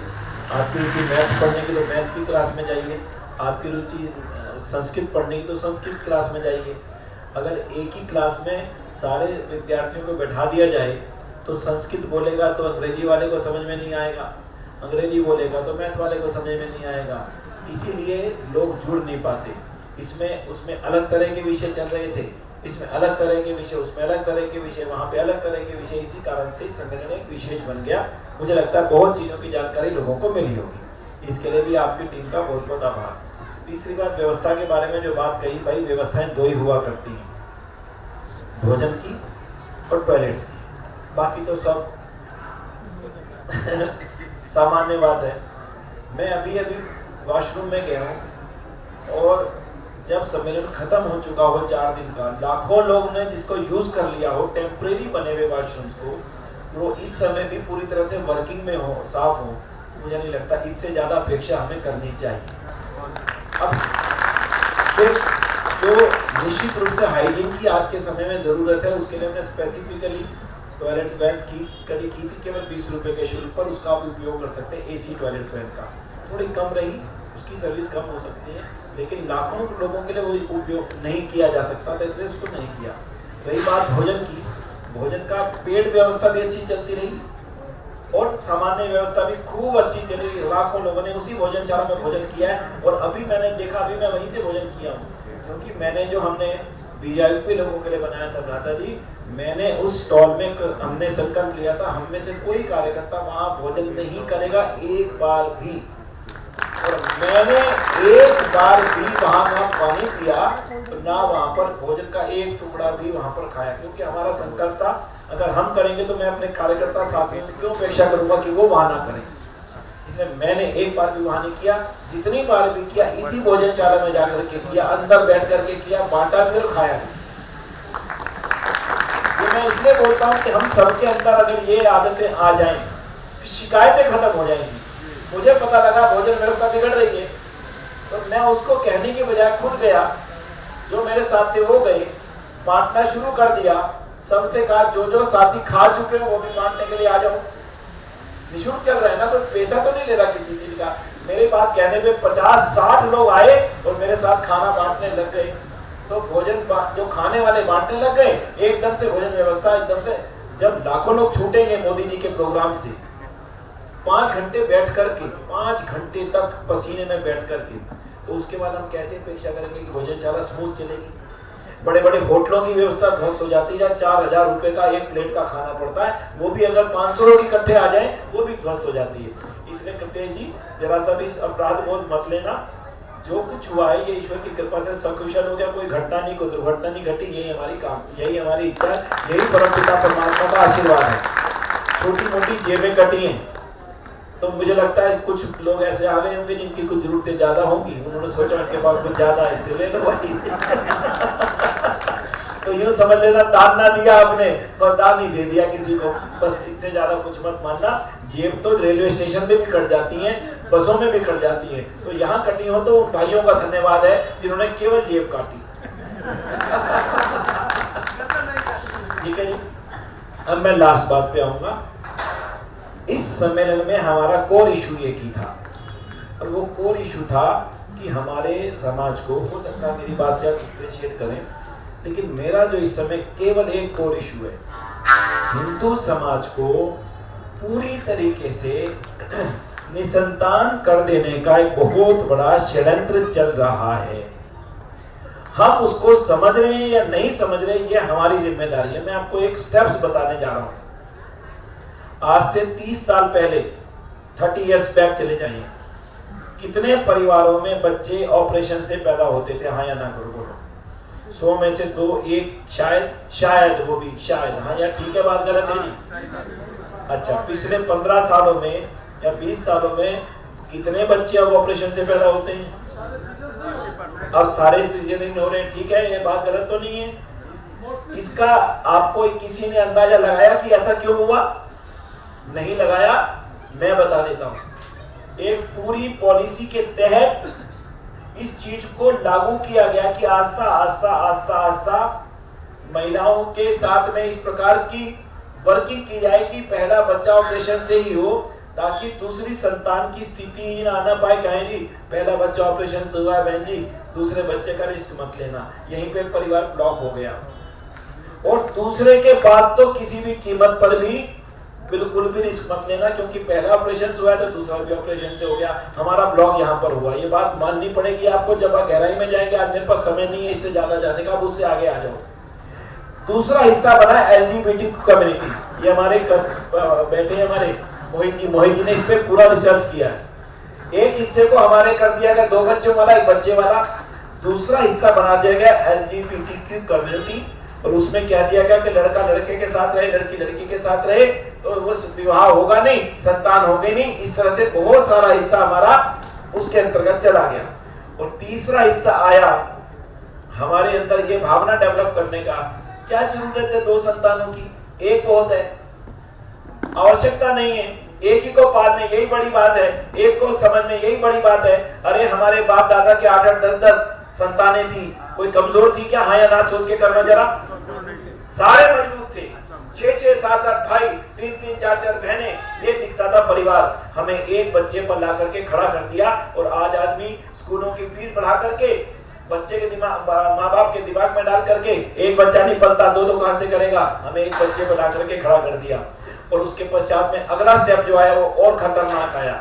Speaker 8: आपकी रुचि मैथ्स पढ़ने की तो मैथ्स की क्लास में जाइए, आपकी रुचि संस्कृत पढ़ने की तो संस्कृत क्लास में जाइए। अगर एक ही क्लास में सारे विद्यार्थियों को बैठा दिया जाए तो संस्कृत बोलेगा तो अंग्रेजी वाले को समझ में नहीं आएगा, अंग्रेजी बोलेगा तो मैथ वाले को समझ में नहीं आएगा। इसीलिए लोग जुड़ नहीं पाते। इसमें उसमें अलग तरह के विषय चल रहे थे, इसमें अलग तरह के विषय, उसमें अलग तरह के विषय, वहाँ पे अलग तरह के विषय। इसी कारण से सम्मेलन एक विशेष बन गया। मुझे लगता है बहुत चीज़ों की जानकारी लोगों को मिली होगी। इसके लिए भी आपकी टीम का बहुत बहुत आभार। तीसरी बात, व्यवस्था के बारे में जो बात कही, भाई व्यवस्थाएं 2 ही हुआ करती हैं, भोजन की और टॉयलेट्स की, बाकी तो सब सामान्य बात है। मैं अभी वॉशरूम में गया हूँ और जब सम्मेलन खत्म हो चुका हो 4 दिन का, लाखों लोग ने जिसको यूज़ कर लिया हो, टेम्परेरी बने हुए वॉशरूम्स को, वो इस समय भी पूरी तरह से वर्किंग में हो, साफ हो, मुझे नहीं लगता इससे ज़्यादा अपेक्षा हमें करनी चाहिए। अब फिर जो निश्चित रूप से हाइजीन की आज के समय में ज़रूरत है, उसके लिए हमने स्पेसिफिकली टॉयलेट वैन्स की कड़ी की थी, केवल 20 रुपये के शुल्क पर उसका आप उपयोग कर सकते हैं। AC टॉयलेट्स वैन का थोड़ी कम रही, उसकी सर्विस कम हो सकती है, लेकिन लाखों लोगों के लिए वो उपयोग नहीं किया जा सकता था, इसलिए उसको नहीं किया। रही बात भोजन की, भोजन का पेड व्यवस्था भी अच्छी चलती रही और सामान्य व्यवस्था भी खूब अच्छी चली। लाखों लोगों ने उसी भोजनशाला में भोजन किया है और अभी मैंने देखा, अभी मैं वहीं से भोजन किया हूँ, क्योंकि मैंने जो हमने वीआईपी लोगों के लिए बनाया था भ्राता जी। मैंने उस स्टॉल में हमने संकल्प लिया था, हम में से कोई कार्यकर्ता वहाँ भोजन नहीं करेगा एक बार भी, और मैंने एक बार भी वहाँ ना पानी पिया ना वहाँ पर भोजन का एक टुकड़ा भी वहाँ पर खाया, क्योंकि हमारा संकल्प था अगर हम करेंगे तो मैं अपने कार्यकर्ता साथियों की क्यों अपेक्षा करूँगा कि वो वहाँ ना करें। इसलिए मैंने एक बार भी वहाँ नहीं किया, जितनी बार भी किया इसी भोजनशाला में जाकर के किया, अंदर बैठ करके किया, बांटा भी और खाया भी। ये मैं इसलिए बोलता हूँ कि हम सबके अंदर अगर ये आदतें आ जाएं, शिकायतें खत्म हो जाएंगी। मुझे पता लगा भोजन व्यवस्था बिगड़ रही है, तो मैं उसको कहने की बजाय खुद गया, जो मेरे साथ थे वो गए, बांटना शुरू कर दिया, सबसे कहा जो जो साथी खा चुके हैं वो भी बांटने के लिए आ जाओ। निःशुल्क चल रहा है ना, कोई पैसा तो नहीं ले रहा किसी चीज का। मेरी बात कहने पे 50-60 लोग आए और मेरे साथ खाना बांटने लग गए, तो भोजन जो खाने वाले बांटने लग गए, एकदम से भोजन व्यवस्था एकदम से। जब लाखों लोग छूटेंगे मोदी जी के प्रोग्राम से, 5 घंटे बैठ करके, 5 घंटे तक पसीने में बैठ करके, तो उसके बाद हम कैसे अपेक्षा करेंगे कि भोजनशाला स्मूथ चलेगी। बड़े बड़े होटलों की व्यवस्था ध्वस्त हो जाती है, 4000 रुपए का एक प्लेट का खाना पड़ता है, वो भी अगर 500 लोग इकट्ठे आ जाएं वो भी ध्वस्त हो जाती है। इसलिए कृतेश जी जरा सा भी अपराध बोध मत लेना, जो कुछ हुआ है ये ईश्वर की कृपा से सकुशल हो गया, कोई घटना नहीं, कोई दुर्घटना नहीं घटी, यही हमारी काम, यही हमारी इच्छा, यही परमपिता परमात्मा का आशीर्वाद है। छोटी मोटी जेबें कटी हैं, तो मुझे लगता है कुछ लोग ऐसे आ गए होंगे जिनकी कुछ जरूरतें ज्यादा होंगी, उन्होंने सोचा उनके पास कुछ ज्यादा है, इनसे ले लो भाई। तो यूं समझ लेना दान ना दिया आपने और दान ही दे दिया किसी को, बस इससे ज्यादा कुछ मत मानना। जेब तो रेलवे स्टेशन में भी कट जाती हैं, बसों में भी कट जाती हैं, तो यहाँ कटी हो तो उन भाइयों का धन्यवाद है जिन्होंने केवल जेब काटी। ठीक है जी, अब मैं लास्ट बात पे आऊंगा। इस सम्मेलन में हमारा कोर इशू एक ही था, और वो कोर इशू था कि हमारे समाज को, हो सकता है मेरी बात से आप डिफरेंशिएट करें, लेकिन मेरा जो इस समय केवल एक कोर इशू है, हिंदू समाज को पूरी तरीके से निसंतान कर देने का एक बहुत बड़ा षड्यंत्र चल रहा है। हम उसको समझ रहे हैं या नहीं समझ रहे, ये हमारी जिम्मेदारी है। मैं आपको एक स्टेप्स बताने जा रहा हूँ। आज से 30 साल पहले, 30 इयर्स बैक चले जाइए, कितने परिवारों में बच्चे ऑपरेशन से पैदा होते थे? हाँ या ना करो, बोलो। 100 में से 2, 1 शायद वो भी शायद, हाँ या ठीक है, बात गलत है जी? अच्छा, पिछले 15 सालों में या 20 सालों में कितने बच्चे अब ऑपरेशन से पैदा होते हैं? अब सारे सिजेरियन हो रहे हैं, ठीक है, ये बात गलत तो नहीं है। इसका आपको किसी ने अंदाजा लगाया कि ऐसा क्यों हुआ? नहीं लगाया, मैं बता देता हूं। एक पूरी पॉलिसी के तहत इस चीज को लागू किया गया कि आस्ता आस्ता आस्ता आस्ता महिलाओं के साथ में इस प्रकार की वर्किंग की जाए कि पहला बच्चा ऑपरेशन से ही हो, ताकि दूसरी संतान की स्थिति ही ना आना पाए। कहें जी पहला बच्चा ऑपरेशन से हुआ है बहन जी, दूसरे बच्चे का रिस्क मत लेना, यहीं पे परिवार ब्लॉक हो गया। और दूसरे के बाद तो किसी भी कीमत पर भी बिल्कुल भी रिस्क मत लेना, क्योंकि पहला ऑपरेशन से हुआ है तो दूसरा भी ऑपरेशन से हो गया, हमारा ब्लॉक यहाँ पर हुआ। ये बात माननी पड़ेगी आपको, जब आप गहराई में जाएंगे। आज मेरे पास समय नहीं है इससे ज्यादा जाने का, अब उससे आगे आ जाओ। दूसरा हिस्सा बना LGBT कम्युनिटी, ये हमारे बैठे हमारे मोहित जी ने इस पे पूरा रिसर्च किया है। एक हिस्से को हमारे कर दिया गया 2 बच्चों वाला, 1 बच्चे वाला। दूसरा हिस्सा बना दिया गया LGBTQ कम्युनिटी, और उसमें कह दिया गया कि लड़का लड़के के साथ रहे, लड़की लड़की के साथ रहे, तो वो विवाह होगा नहीं, संतान होगी नहीं। इस तरह से बहुत सारा हिस्सा हमारा उसके अंतर्गत चला गया। और तीसरा हिस्सा आया हमारे अंदर ये भावना डेवलप करने का, क्या जरूरत है 2 संतानों की, एक बहुत है, आवश्यकता नहीं है, एक ही को पालने यही बड़ी बात है, एक को समझने यही बड़ी बात है। अरे हमारे बाप दादा के 8-8, 10-10 संतानें थी, कोई कमजोर थी क्या? हाँ या ना सोच के करना जरा। सारे मजबूत थे, 6-6, 7-8 भाई, 3-3, 4-4 बहनें, ये दिखता था परिवार। हमें एक बच्चे पर ला करके खड़ा कर दिया, और आज आदमी स्कूलों की फीस बढ़ा करके बच्चे के दिमाग, माँ बाप के दिमाग में डाल करके, एक बच्चा नहीं पलता, 2 कहां से करेगा, हमें एक बच्चे पर ला करके खड़ा कर दिया। और उसके पश्चात में अगला स्टेप जो आया वो और खतरनाक आया।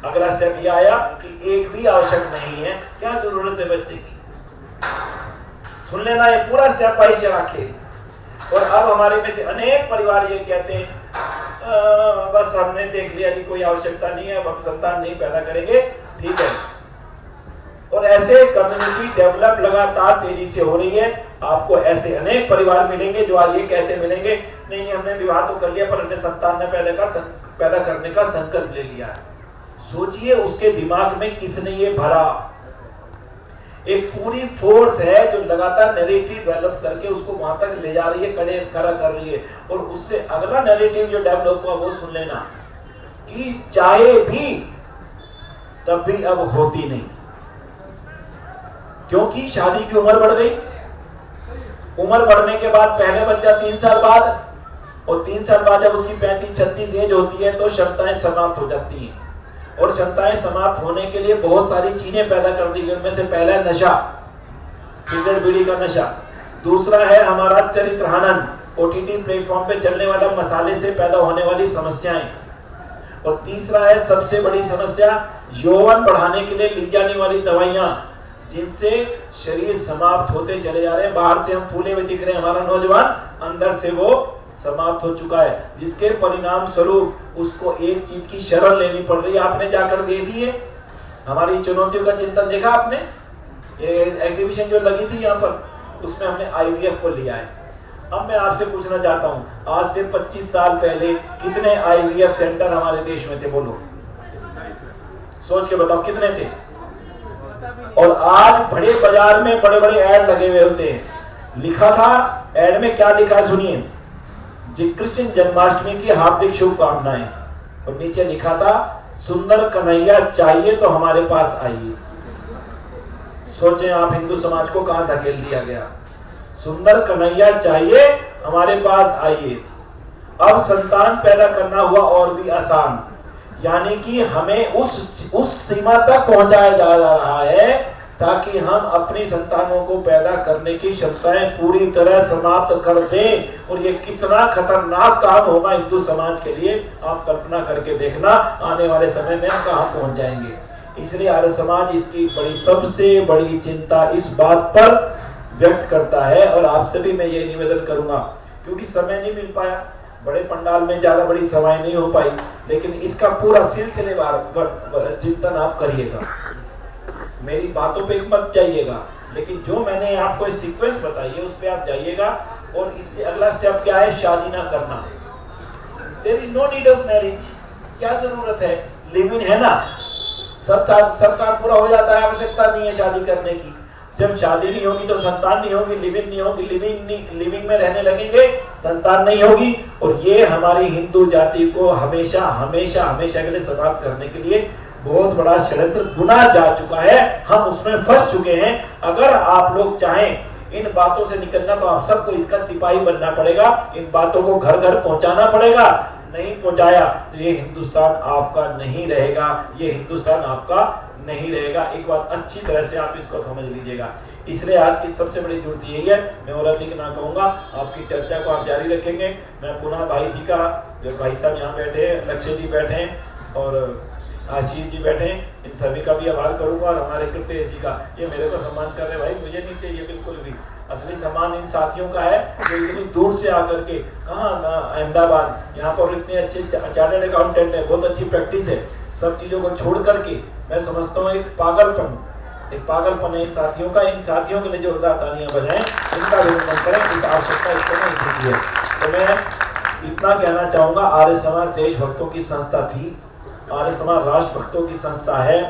Speaker 8: अगला स्टेप ये आया कि एक भी आवश्यक नहीं है, क्या जरूरत है बच्चे की? सुन लेना, ये पूरा स्टेप वाइज चला खेल। और अब हमारे में से अनेक परिवार ये कहते हैं बस हमने देख लिया कि कोई आवश्यकता नहीं है, अब हम संतान नहीं पैदा करेंगे, ठीक है। और ऐसे कम्युनिटी डेवलप लगातार तेजी से हो रही है। आपको ऐसे अनेक परिवार मिलेंगे जो आज ये कहते मिलेंगे, नहीं हमने विवाह तो कर लिया पर हमने संतान न पैदा करने का संकल्प ले लिया है। सोचिए उसके दिमाग में किसने ये भरा। एक पूरी फोर्स है जो लगातार नैरेटिव डेवलप करके उसको वहां तक ले जा रही है, खड़ा कर रही है। और उससे अगला नैरेटिव जो डेवलप हुआ वो सुन लेना कि चाहे भी तब भी अब होती नहीं, क्योंकि शादी की उम्र बढ़ गई। उम्र बढ़ने के बाद पहले बच्चा 3 साल बाद, और 3 साल बाद जब उसकी 35-36 एज होती है तो क्षमताएं समाप्त हो जाती हैं। और क्षमताएं समाप्त होने के लिए बहुत सारी चीजें पैदा कर दी गई। उनमें से पहला है नशा, सिगरेट बीड़ी का नशा। दूसरा है हमारा चरित्र हनन, ओटीटी प्लेटफॉर्म पे चलने वाला मसाले से पैदा होने वाली समस्याएं। और तीसरा है सबसे बड़ी समस्या, यौवन बढ़ाने के लिए ली जाने वाली दवाइयां, जिनसे शरीर समाप्त होते चले जा रहे हैं। बाहर से हम फूले हुए दिख रहे हैं हमारा नौजवान, अंदर से वो समाप्त हो चुका है, जिसके परिणाम स्वरूप उसको एक चीज की शरण लेनी पड़ रही है। आपने जाकर देखी है हमारी चुनौतियों का चिंतन देखा आपने, ये एग्जीबिशन जो लगी थी यहाँ पर, उसमें हमने आईवीएफ को लिया है। अब मैं आपसे पूछना चाहता हूँ, आज से 25 साल पहले कितने आईवीएफ सेंटर हमारे देश में थे? बोलो, सोच के बताओ कितने थे? और आज बड़े बाजार में बड़े बड़े ऐड लगे हुए होते हैं। लिखा था ऐड में, क्या लिखा है सुनिए, कृष्ण जन्माष्टमी की हार्दिक शुभकामनाएं। और नीचे लिखा था सुंदर कन्हैया चाहिए तो हमारे पास आइए। सोचें आप, हिंदू समाज को कहां धकेल दिया गया। सुंदर कन्हैया चाहिए हमारे पास आइए। अब संतान पैदा करना हुआ और भी आसान, यानी कि हमें उस सीमा तक पहुंचाया जा रहा है ताकि हम अपनी संतानों को पैदा करने की क्षमताएं पूरी तरह समाप्त कर दें। और ये कितना खतरनाक काम होगा हिंदू समाज के लिए, आप कल्पना करके देखना आने वाले समय में हम कहां पहुंच जाएंगे। इसलिए आर्य समाज इसकी सबसे बड़ी चिंता इस बात पर व्यक्त करता है। और आपसे भी मैं ये निवेदन करूंगा, क्योंकि समय नहीं मिल पाया, बड़े पंडाल में ज्यादा बड़ी सभाएं नहीं हो पाई, लेकिन इसका पूरा सिलसिलेवार चिंतन आप करिएगा। मेरी बातों पे मत जाइएगा, लेकिन जो मैंने आपको एक सीक्वेंस बताई है उस पे आप जाइएगा। और इससे अगला स्टेप क्या है? शादी ना करना। There is no need of marriage. क्या जरूरत है? लिव इन है ना, सब काम पूरा हो जाता है, आवश्यकता नहीं है शादी करने की। जब शादी नहीं होगी तो संतान नहीं होगी, लिविंग नहीं होगी, लिविंग में रहने लगेंगे, संतान नहीं होगी। और ये हमारी हिंदू जाति को हमेशा हमेशा हमेशा के लिए समाप्त करने के लिए बहुत बड़ा षड्यंत्र बुना जा चुका है। हम उसमें फंस चुके हैं। अगर आप लोग चाहें इन बातों से निकलना तो आप सबको इसका सिपाही बनना पड़ेगा, इन बातों को घर घर पहुंचाना पड़ेगा। नहीं पहुंचाया ये हिंदुस्तान आपका नहीं रहेगा, ये हिंदुस्तान आपका नहीं रहेगा। एक बात अच्छी तरह से आप इसको समझ लीजिएगा। इसलिए आज की सबसे बड़ी जरूरत यही है। मैं और अधिक ना कहूँगा, आपकी चर्चा को आप जारी रखेंगे। मैं पुनः भाई जी का, जो भाई साहब यहाँ बैठे हैं, लक्ष्य जी बैठे हैं और आशीष जी बैठे हैं, इन सभी का भी आभार करूंगा। और हमारे कृतेश जी का, ये मेरे को सम्मान कर रहे भाई, मुझे नहीं चाहिए बिल्कुल भी। असली सम्मान इन साथियों का है जो इतनी दूर से आकर के, कहाँ अहमदाबाद, यहाँ पर इतने अच्छे चार्टर्ड अकाउंटेंट है, बहुत अच्छी प्रैक्टिस है। सब चीज़ों को छोड़ करके मैं समझता हूँ एक पागलपन है इन साथियों का। इन साथियों के लिए जोरदार तालियां बजाएं, इनका अभिनंदन करें। इस आवश्यकता इस समय इसी की है। तो मैं इतना कहना चाहूँगा, आर्य समाज देशभक्तों की संस्था थी, आर्य समाज राष्ट्रभक्तों की संस्था है,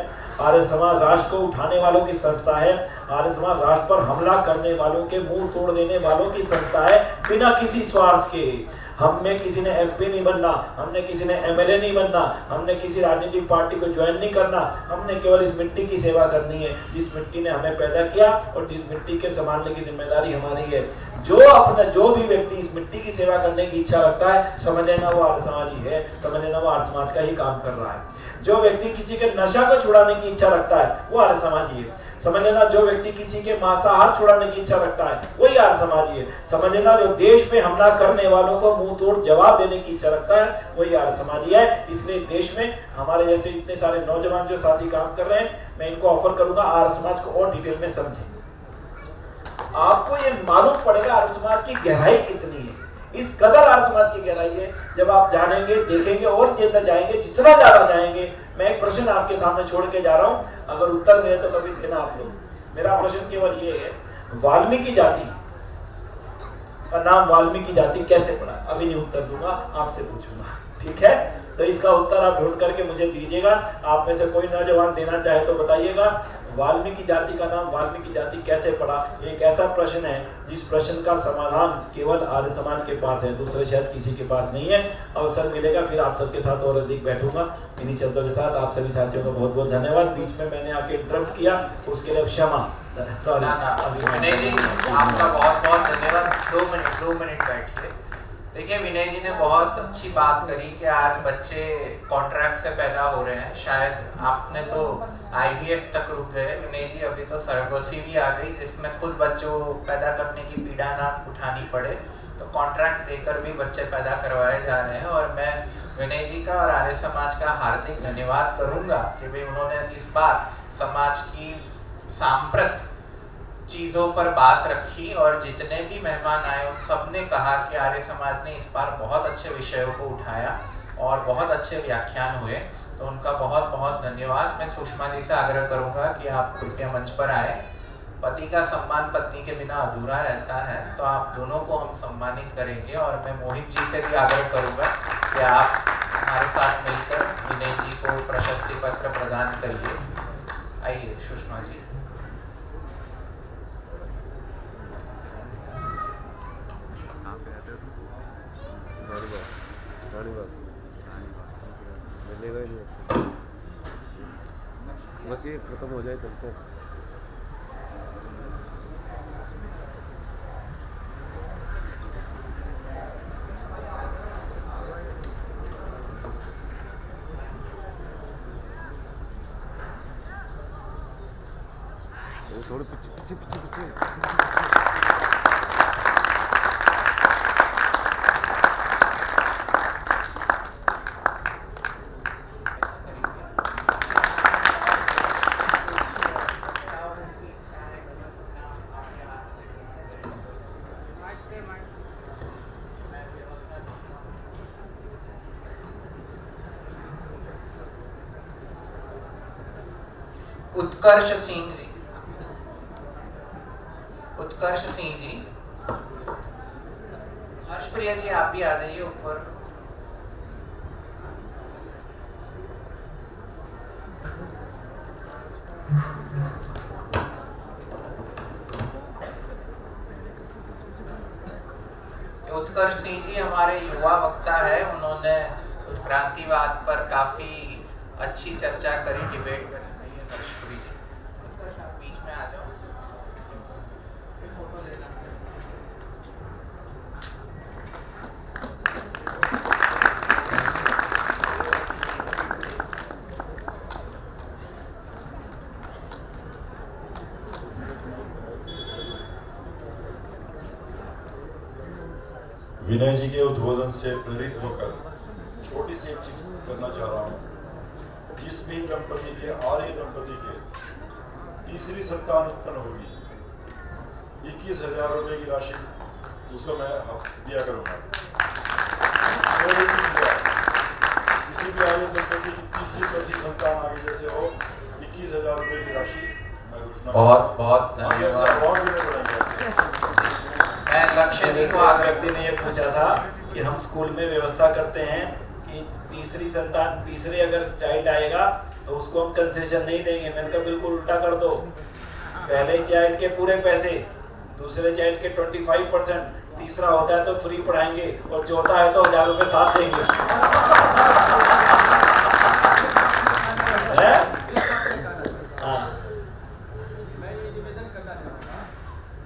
Speaker 8: आर्य समाज राष्ट्र को उठाने वालों की संस्था है, आर्य समाज राष्ट्र पर हमला करने वालों के मुंह तोड़ देने वालों की संस्था है, बिना किसी स्वार्थ के। हमने किसी ने एमपी नहीं बनना, हमने किसी ने एमएलए नहीं बनना, हमने किसी राजनीतिक पार्टी को ज्वाइन नहीं करना। हमने केवल इस मिट्टी की सेवा करनी है जिस मिट्टी ने हमें पैदा किया और जिस मिट्टी के संभालने की जिम्मेदारी हमारी है। जो भी व्यक्ति इस मिट्टी की सेवा करने की इच्छा रखता है, समझ लेना वो आर्य समाज ही है, समझ लेना वो आर्य समाज का ही काम कर रहा है। जो व्यक्ति किसी के नशा को छुड़ाने की इच्छा रखता है वो आर्य समाज ही है, समझ लेना। जो व्यक्ति किसी के मांसाहार छुड़ाने की इच्छा रखता है वही आर्य समाज ही है, समझ लेना। जो देश पे हमला करने वालों को मुंह तोड़ जवाब देने की इच्छा रखता है वही आर्य समाज ही है। इसलिए देश में हमारे जैसे इतने सारे नौजवान जो साथी काम कर रहे हैं, मैं इनको ऑफर करूंगा आर्य समाज को और डिटेल में समझें। आपको ये मालूम पड़ेगा आर्य समाज की गहराई कितनी है। इस कदर आर्य समाज की गहराई है, जब आप जानेंगे, देखेंगे और जितना जाएंगे, जितना ज्यादा जाएंगे। मैं एक प्रश्न आपके सामने छोड़ के जा रहा हूं, अगर उत्तर मिले तो कभी देना आप लोग। मेरा प्रश्न केवल ये है, वाल्मीकि जाति का नाम वाल्मीकि जाति कैसे पड़ा? अभी नहीं उत्तर दूंगा, आपसे पूछूंगा, ठीक है? तो इसका उत्तर आप ढूंढ करके मुझे दीजिएगा। आप में से कोई नौजवान देना चाहे तो बताइएगा, वाल्मीकि जाति का नाम वाल्मीकि जाति कैसे पड़ा? एक ऐसा प्रश्न है जिस प्रश्न का समाधान केवल आर्य समाज के पास है, दूसरे शायद किसी के पास नहीं है। अवसर मिलेगा फिर आप सबके साथ और अधिक बैठूंगा। इन्हीं शब्दों के साथ आप सभी साथियों का बहुत बहुत धन्यवाद। बीच में मैंने आके इंटरप्ट किया, उसके लिए क्षमा। सॉरी
Speaker 7: विनय जी, आपका बहुत बहुत धन्यवाद। 2 मिनट बैठिए। देखिए, विनय जी ने बहुत अच्छी बात करी कि आज बच्चे कॉन्ट्रैक्ट से पैदा हो रहे हैं। शायद आपने तो IVF तक रुक गए, विनय जी अभी तो सरोगेसी भी आ गई, जिसमें खुद बच्चों पैदा करने की पीड़ा ना उठानी पड़े, तो कॉन्ट्रैक्ट देकर भी बच्चे पैदा करवाए जा रहे हैं। और मैं विनय जी का और आर्य समाज का हार्दिक धन्यवाद करूंगा कि भाई उन्होंने इस बार समाज की सांप्रत चीज़ों पर बात रखी, और जितने भी मेहमान आए उन सब ने कहा कि आर्य समाज ने इस बार बहुत अच्छे विषयों को उठाया और बहुत अच्छे व्याख्यान हुए, तो उनका बहुत बहुत धन्यवाद। मैं सुषमा जी से आग्रह करूंगा कि आप कृपया मंच पर आए। पति का सम्मान पत्नी के बिना अधूरा रहता है, तो आप दोनों को हम सम्मानित करेंगे। और मैं मोहित जी से भी आग्रह करूंगा कि आप हमारे साथ मिलकर विनय जी को प्रशस्ति पत्र प्रदान करिए। आइए सुषमा जी।
Speaker 5: बस ये खत्म हो जाए चलते हैं। थोड़े पीछे पीछे पीछे
Speaker 7: उत्कर्ष सिंह जी, उत्कर्ष सिंह जी, हर्षप्रिया जी आप भी आ जाइए ऊपर। उत्कर्ष सिंह जी हमारे युवा वक्ता है, उन्होंने उत्क्रांतिवाद पर काफी अच्छी चर्चा करी, डिबेट करी। हर्षप्रिया जी, उत्कर्ष आप बीच में आ जाओ, फोटो लेना।
Speaker 9: विनय जी के उद्बोधन से प्रेरित होकर छोटी सी एक चीज करना चाह रहा हूँ। जिस भी दंपति के, आर्य दंपति के तीसरी संतान उत्पन्न होगी, 21,000 रुपए की राशि उसको मैं दिया करूँगा। किसी भी आर्य दंपति की तीसरी चौथी संतान आगे जैसे हो, 21,000 रुपए की राशि मैं घोषणा।
Speaker 7: बहुत बहुत धन्यवाद। मैं लक्ष्य जी को
Speaker 8: व्यक्ति ने ये पूछा था कि हम स्कूल में व्यवस्था करते हैं कि तीसरी संतान, तीसरे अगर चाइल्ड आएगा तो उसको हम कंसेशन नहीं देंगे। मैंने कहा बिल्कुल उल्टा कर दो, पहले चाइल्ड के पूरे पैसे, दूसरे चाइल्ड के 25%, तीसरा होता है तो फ्री पढ़ाएंगे, और चौथा है तो 1,000 रुपए साथ देंगे। हाँ,
Speaker 10: मैं ये निवेदन करना चाहूँगा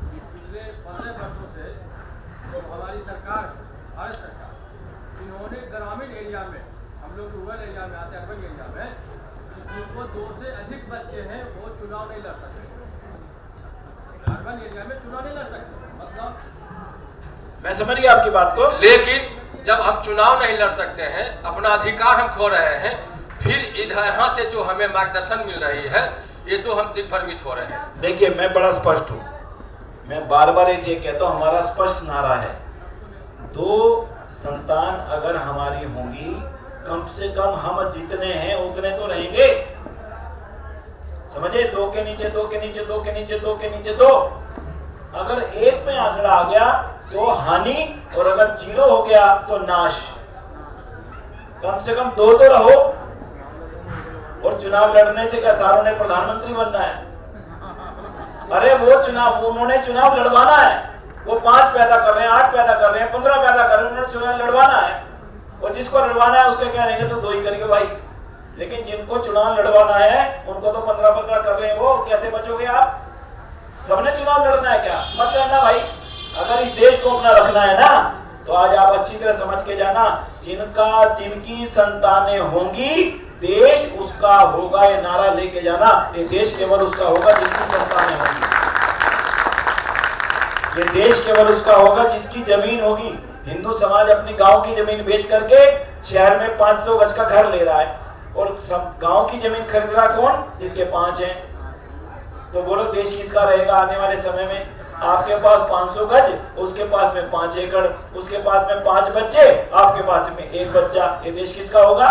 Speaker 10: कि पिछले 15 वर्षों से जो हमारी सरकार, भारत सरकार, इन्होंने ग्रामीण एरिया में, हम लोग रूरल एरिया में आते हैं, अर्बन एरिया में, जिनको 2 से अधिक बच्चे हैं वो चुनाव नहीं लड़ सकते। अर्बन एरिया में चुनाव नहीं लड़ सकते, मतलब
Speaker 8: मैं समझ गया आपकी बात को।
Speaker 10: लेकिन जब हम चुनाव नहीं लड़ सकते हैं, अपना अधिकार हम खो रहे हैं, फिर इधर यहाँ से जो हमें मार्गदर्शन मिल रही है, ये तो हम दिग्भ्रमित हो रहे हैं।
Speaker 8: देखिए, मैं बड़ा स्पष्ट हूँ, मैं बार बार एक ये कहता हूँ, हमारा स्पष्ट नारा है, 2 संतान अगर हमारी होंगी, कम से कम हम जितने हैं उतने तो रहेंगे। समझे? 2 के नीचे 2 के नीचे 2 के नीचे 2 के नीचे 2। अगर 1 में आंकड़ा आ गया तो हानि, और अगर 0 हो गया तो नाश। कम से कम 2 तो रहो। और चुनाव लड़ने से क्या सारों ने प्रधानमंत्री बनना है? अरे वो चुनाव, उन्होंने चुनाव लड़वाना है। वो 5 पैदा कर रहे हैं, 8 पैदा कर रहे हैं, 15 पैदा कर रहे हैं, उन्होंने चुनाव लड़वाना है। और जिसको लड़वाना है उसके कह देंगे तो 2 ही करिए भाई। लेकिन जिनको चुनाव लड़वाना है उनको तो 15-15 कर रहे हैं, वो कैसे बचोगे आप? सबने चुनाव लड़ना है क्या? मत लड़ना भाई। अगर इस देश को अपना रखना है ना, तो आज आप अच्छी तरह समझ के जाना, जिनकी संतानें होंगी, देश उसका होगा। ये नारा लेके जाना, ये देश केवल उसका होगा जिनकी संतानें होंगी। ये देश केवल उसका होगा जिसकी जमीन होगी। हिंदू समाज अपनी गांव की जमीन बेच करके शहर में 500 गज का घर ले रहा है, और गांव की जमीन खरीद रहा कौन? जिसके 5 हैं। तो बोलो देश किसका रहेगा आने वाले समय में? आपके पास 500 गज, उसके पास में 5 एकड़, उसके पास में 5 बच्चे, आपके पास में 1 बच्चा। ये देश किसका होगा?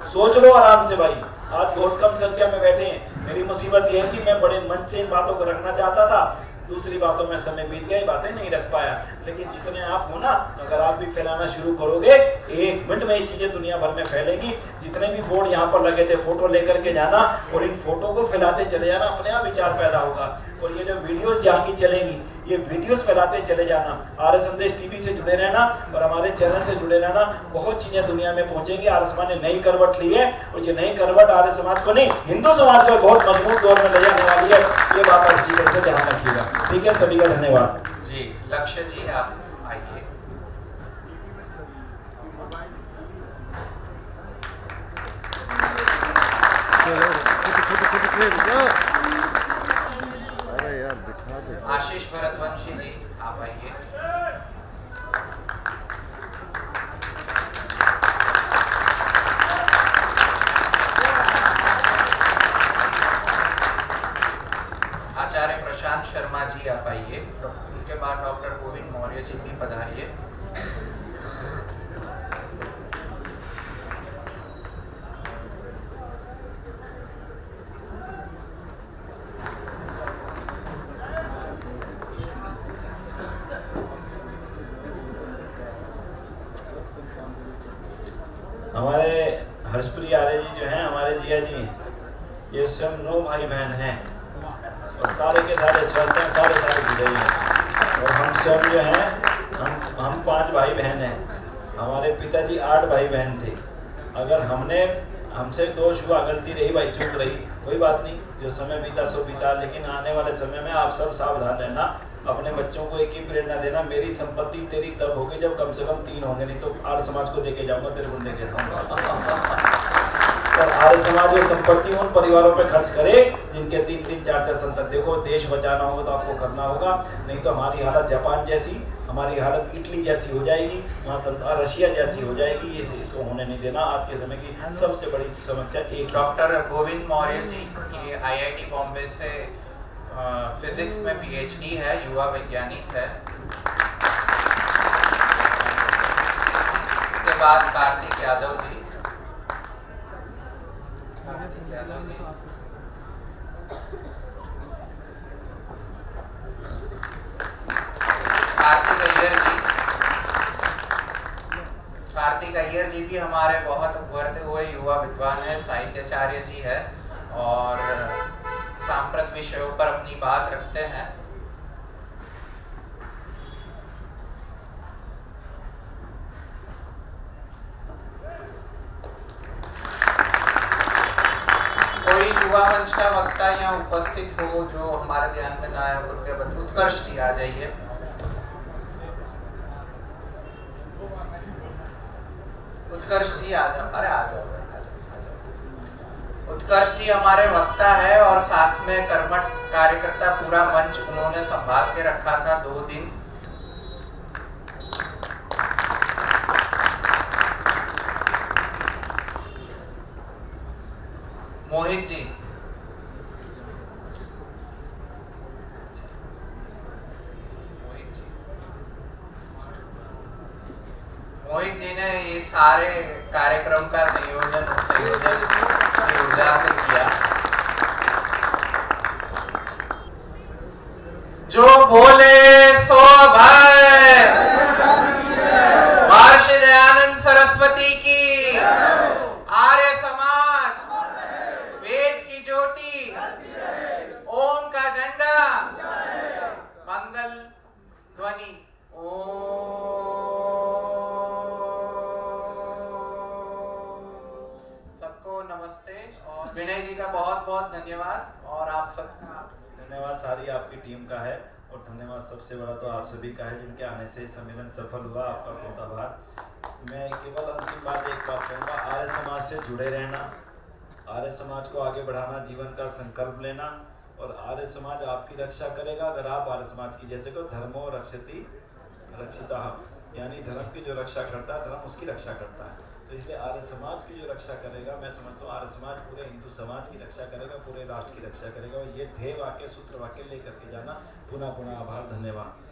Speaker 8: सोच लो आराम से भाई। आज बहुत कम संख्या में बैठे हैं। मेरी मुसीबत यह है कि मैं बड़े मन से इन बातों को रखना चाहता था, दूसरी बातों में समय बीत गया, बातें नहीं रख पाया। लेकिन जितने आप हो ना, अगर आप भी फैलाना शुरू करोगे, 1 मिनट में ये चीजें दुनिया भर में फैलेंगी। जितने भी बोर्ड यहाँ पर लगे थे, फोटो लेकर के जाना और इन फोटो को फैलाते चले जाना, अपने आप विचार पैदा होगा। और ये जो वीडियोस यहाँ की चलेंगी, ये वीडियोस फैलाते चले जाना। आर्य संदेश टीवी से जुड़े रहना और हमारे चैनल से जुड़े रहना। बहुत चीजें दुनिया में पहुंचेंगी। आर्य समाज ने नई करवट ली है, और ये नई करवट आर्य समाज को नहीं, हिंदू समाज को बहुत मजबूत दौर में ले जाने वाली है। ये बात आप अच्छी तरह से ध्यान रखिएगा। ठीक है, सभी का धन्यवाद
Speaker 7: जी। लक्ष्य जी आप आइए। आशीष भरतवंशी जी आप आइए। आचार्य प्रशांत शर्मा जी आप आइए। उनके बाद डॉक्टर गोविंद मौर्य जी भी पधारिए।
Speaker 8: हमारे हर्षप्रिय आर्य जी जो हैं, हमारे जिया जी, ये स्वयं 9 भाई बहन हैं और सारे के सारे स्वस्थ हैं, सारे जुड़े हैं। और हम स्वयं जो हैं, हम 5 भाई बहन हैं। हमारे पिताजी 8 भाई बहन थे। अगर हमसे दोष हुआ, गलती रही भाई, चूक रही, कोई बात नहीं, जो समय बीता सो बीता। लेकिन आने वाले समय में आप सब सावधान रहना, अपने बच्चों को एक ही प्रेरणा देना, मेरी संपत्ति तेरी तब होगी जब कम से कम 3 होंगे, नहीं तो आर्य समाज को देके जाऊंगा, तेरे को देके जाऊंगा। और आर्य समाज ये संपत्ति उन परिवारों पे खर्च करे जिनके 3-3, 4-4 संतान। देखो, देश बचाना होगा तो आपको करना होगा, नहीं तो हमारी हालत जापान जैसी, हमारी हालत इटली जैसी हो जाएगी, वहाँ रशिया जैसी हो जाएगी। ये इसको होने नहीं देना। आज के समय की सबसे बड़ी समस्या एक।
Speaker 7: डॉक्टर गोविंद मौर्य जी, ये IIT बॉम्बे से फिजिक्स में PhD है, युवा वैज्ञानिक है। उसके बाद कार्तिक यादव जी। कार्तिक अय्यर जी भी हमारे बहुत उभरते हुए युवा विद्वान है, साहित्याचार्य जी है और सांप्रत विषयों पर अपनी बात रखते हैं। कोई युवा मंच का वक्ता यहाँ उपस्थित हो जो हमारे ध्यान में ना आए, कृपया उत्कर्ष जी आ जाइए। उत्कर्ष जी आ जाओ। अरे आ जाओ। उत्कर्ष जी हमारे वक्ता है और साथ में कर्मठ कार्यकर्ता, पूरा मंच उन्होंने संभाल के रखा था 2 दिन। मोहित जी। सारे कार्यक्रम का संयोजन की ऊर्जा से किया। जो बोले सो भय, महर्षि दयानंद सरस्वती की, आर्य समाज, वेद की ज्योति, ओम का झंडा, मंगल ध्वनि सबको नमस्ते। और विनय जी का बहुत बहुत धन्यवाद और आप सबका
Speaker 8: धन्यवाद सारी आपकी टीम का है और धन्यवाद सबसे बड़ा तो आप सभी का है जिनके आने से सम्मेलन सफल हुआ। आपका बहुत आभार। मैं केवल अंतिम बात एक बात कहूँगा, आर्य समाज से जुड़े रहना, आर्य समाज को आगे बढ़ाना, जीवन का संकल्प लेना और आर्य समाज आपकी रक्षा करेगा अगर आप आर्य समाज की, जैसे को धर्मो रक्षति रक्षिता, यानी धर्म की जो रक्षा करता है धर्म उसकी रक्षा करता है। तो इसलिए आर्य समाज की जो रक्षा करेगा, मैं समझता हूँ आर्य समाज पूरे हिंदू समाज की रक्षा करेगा, पूरे राष्ट्र की रक्षा करेगा। और ये ध्येय वाक्य सूत्र वाक्य लेकर के जाना। पुनः पुनः आभार, धन्यवाद।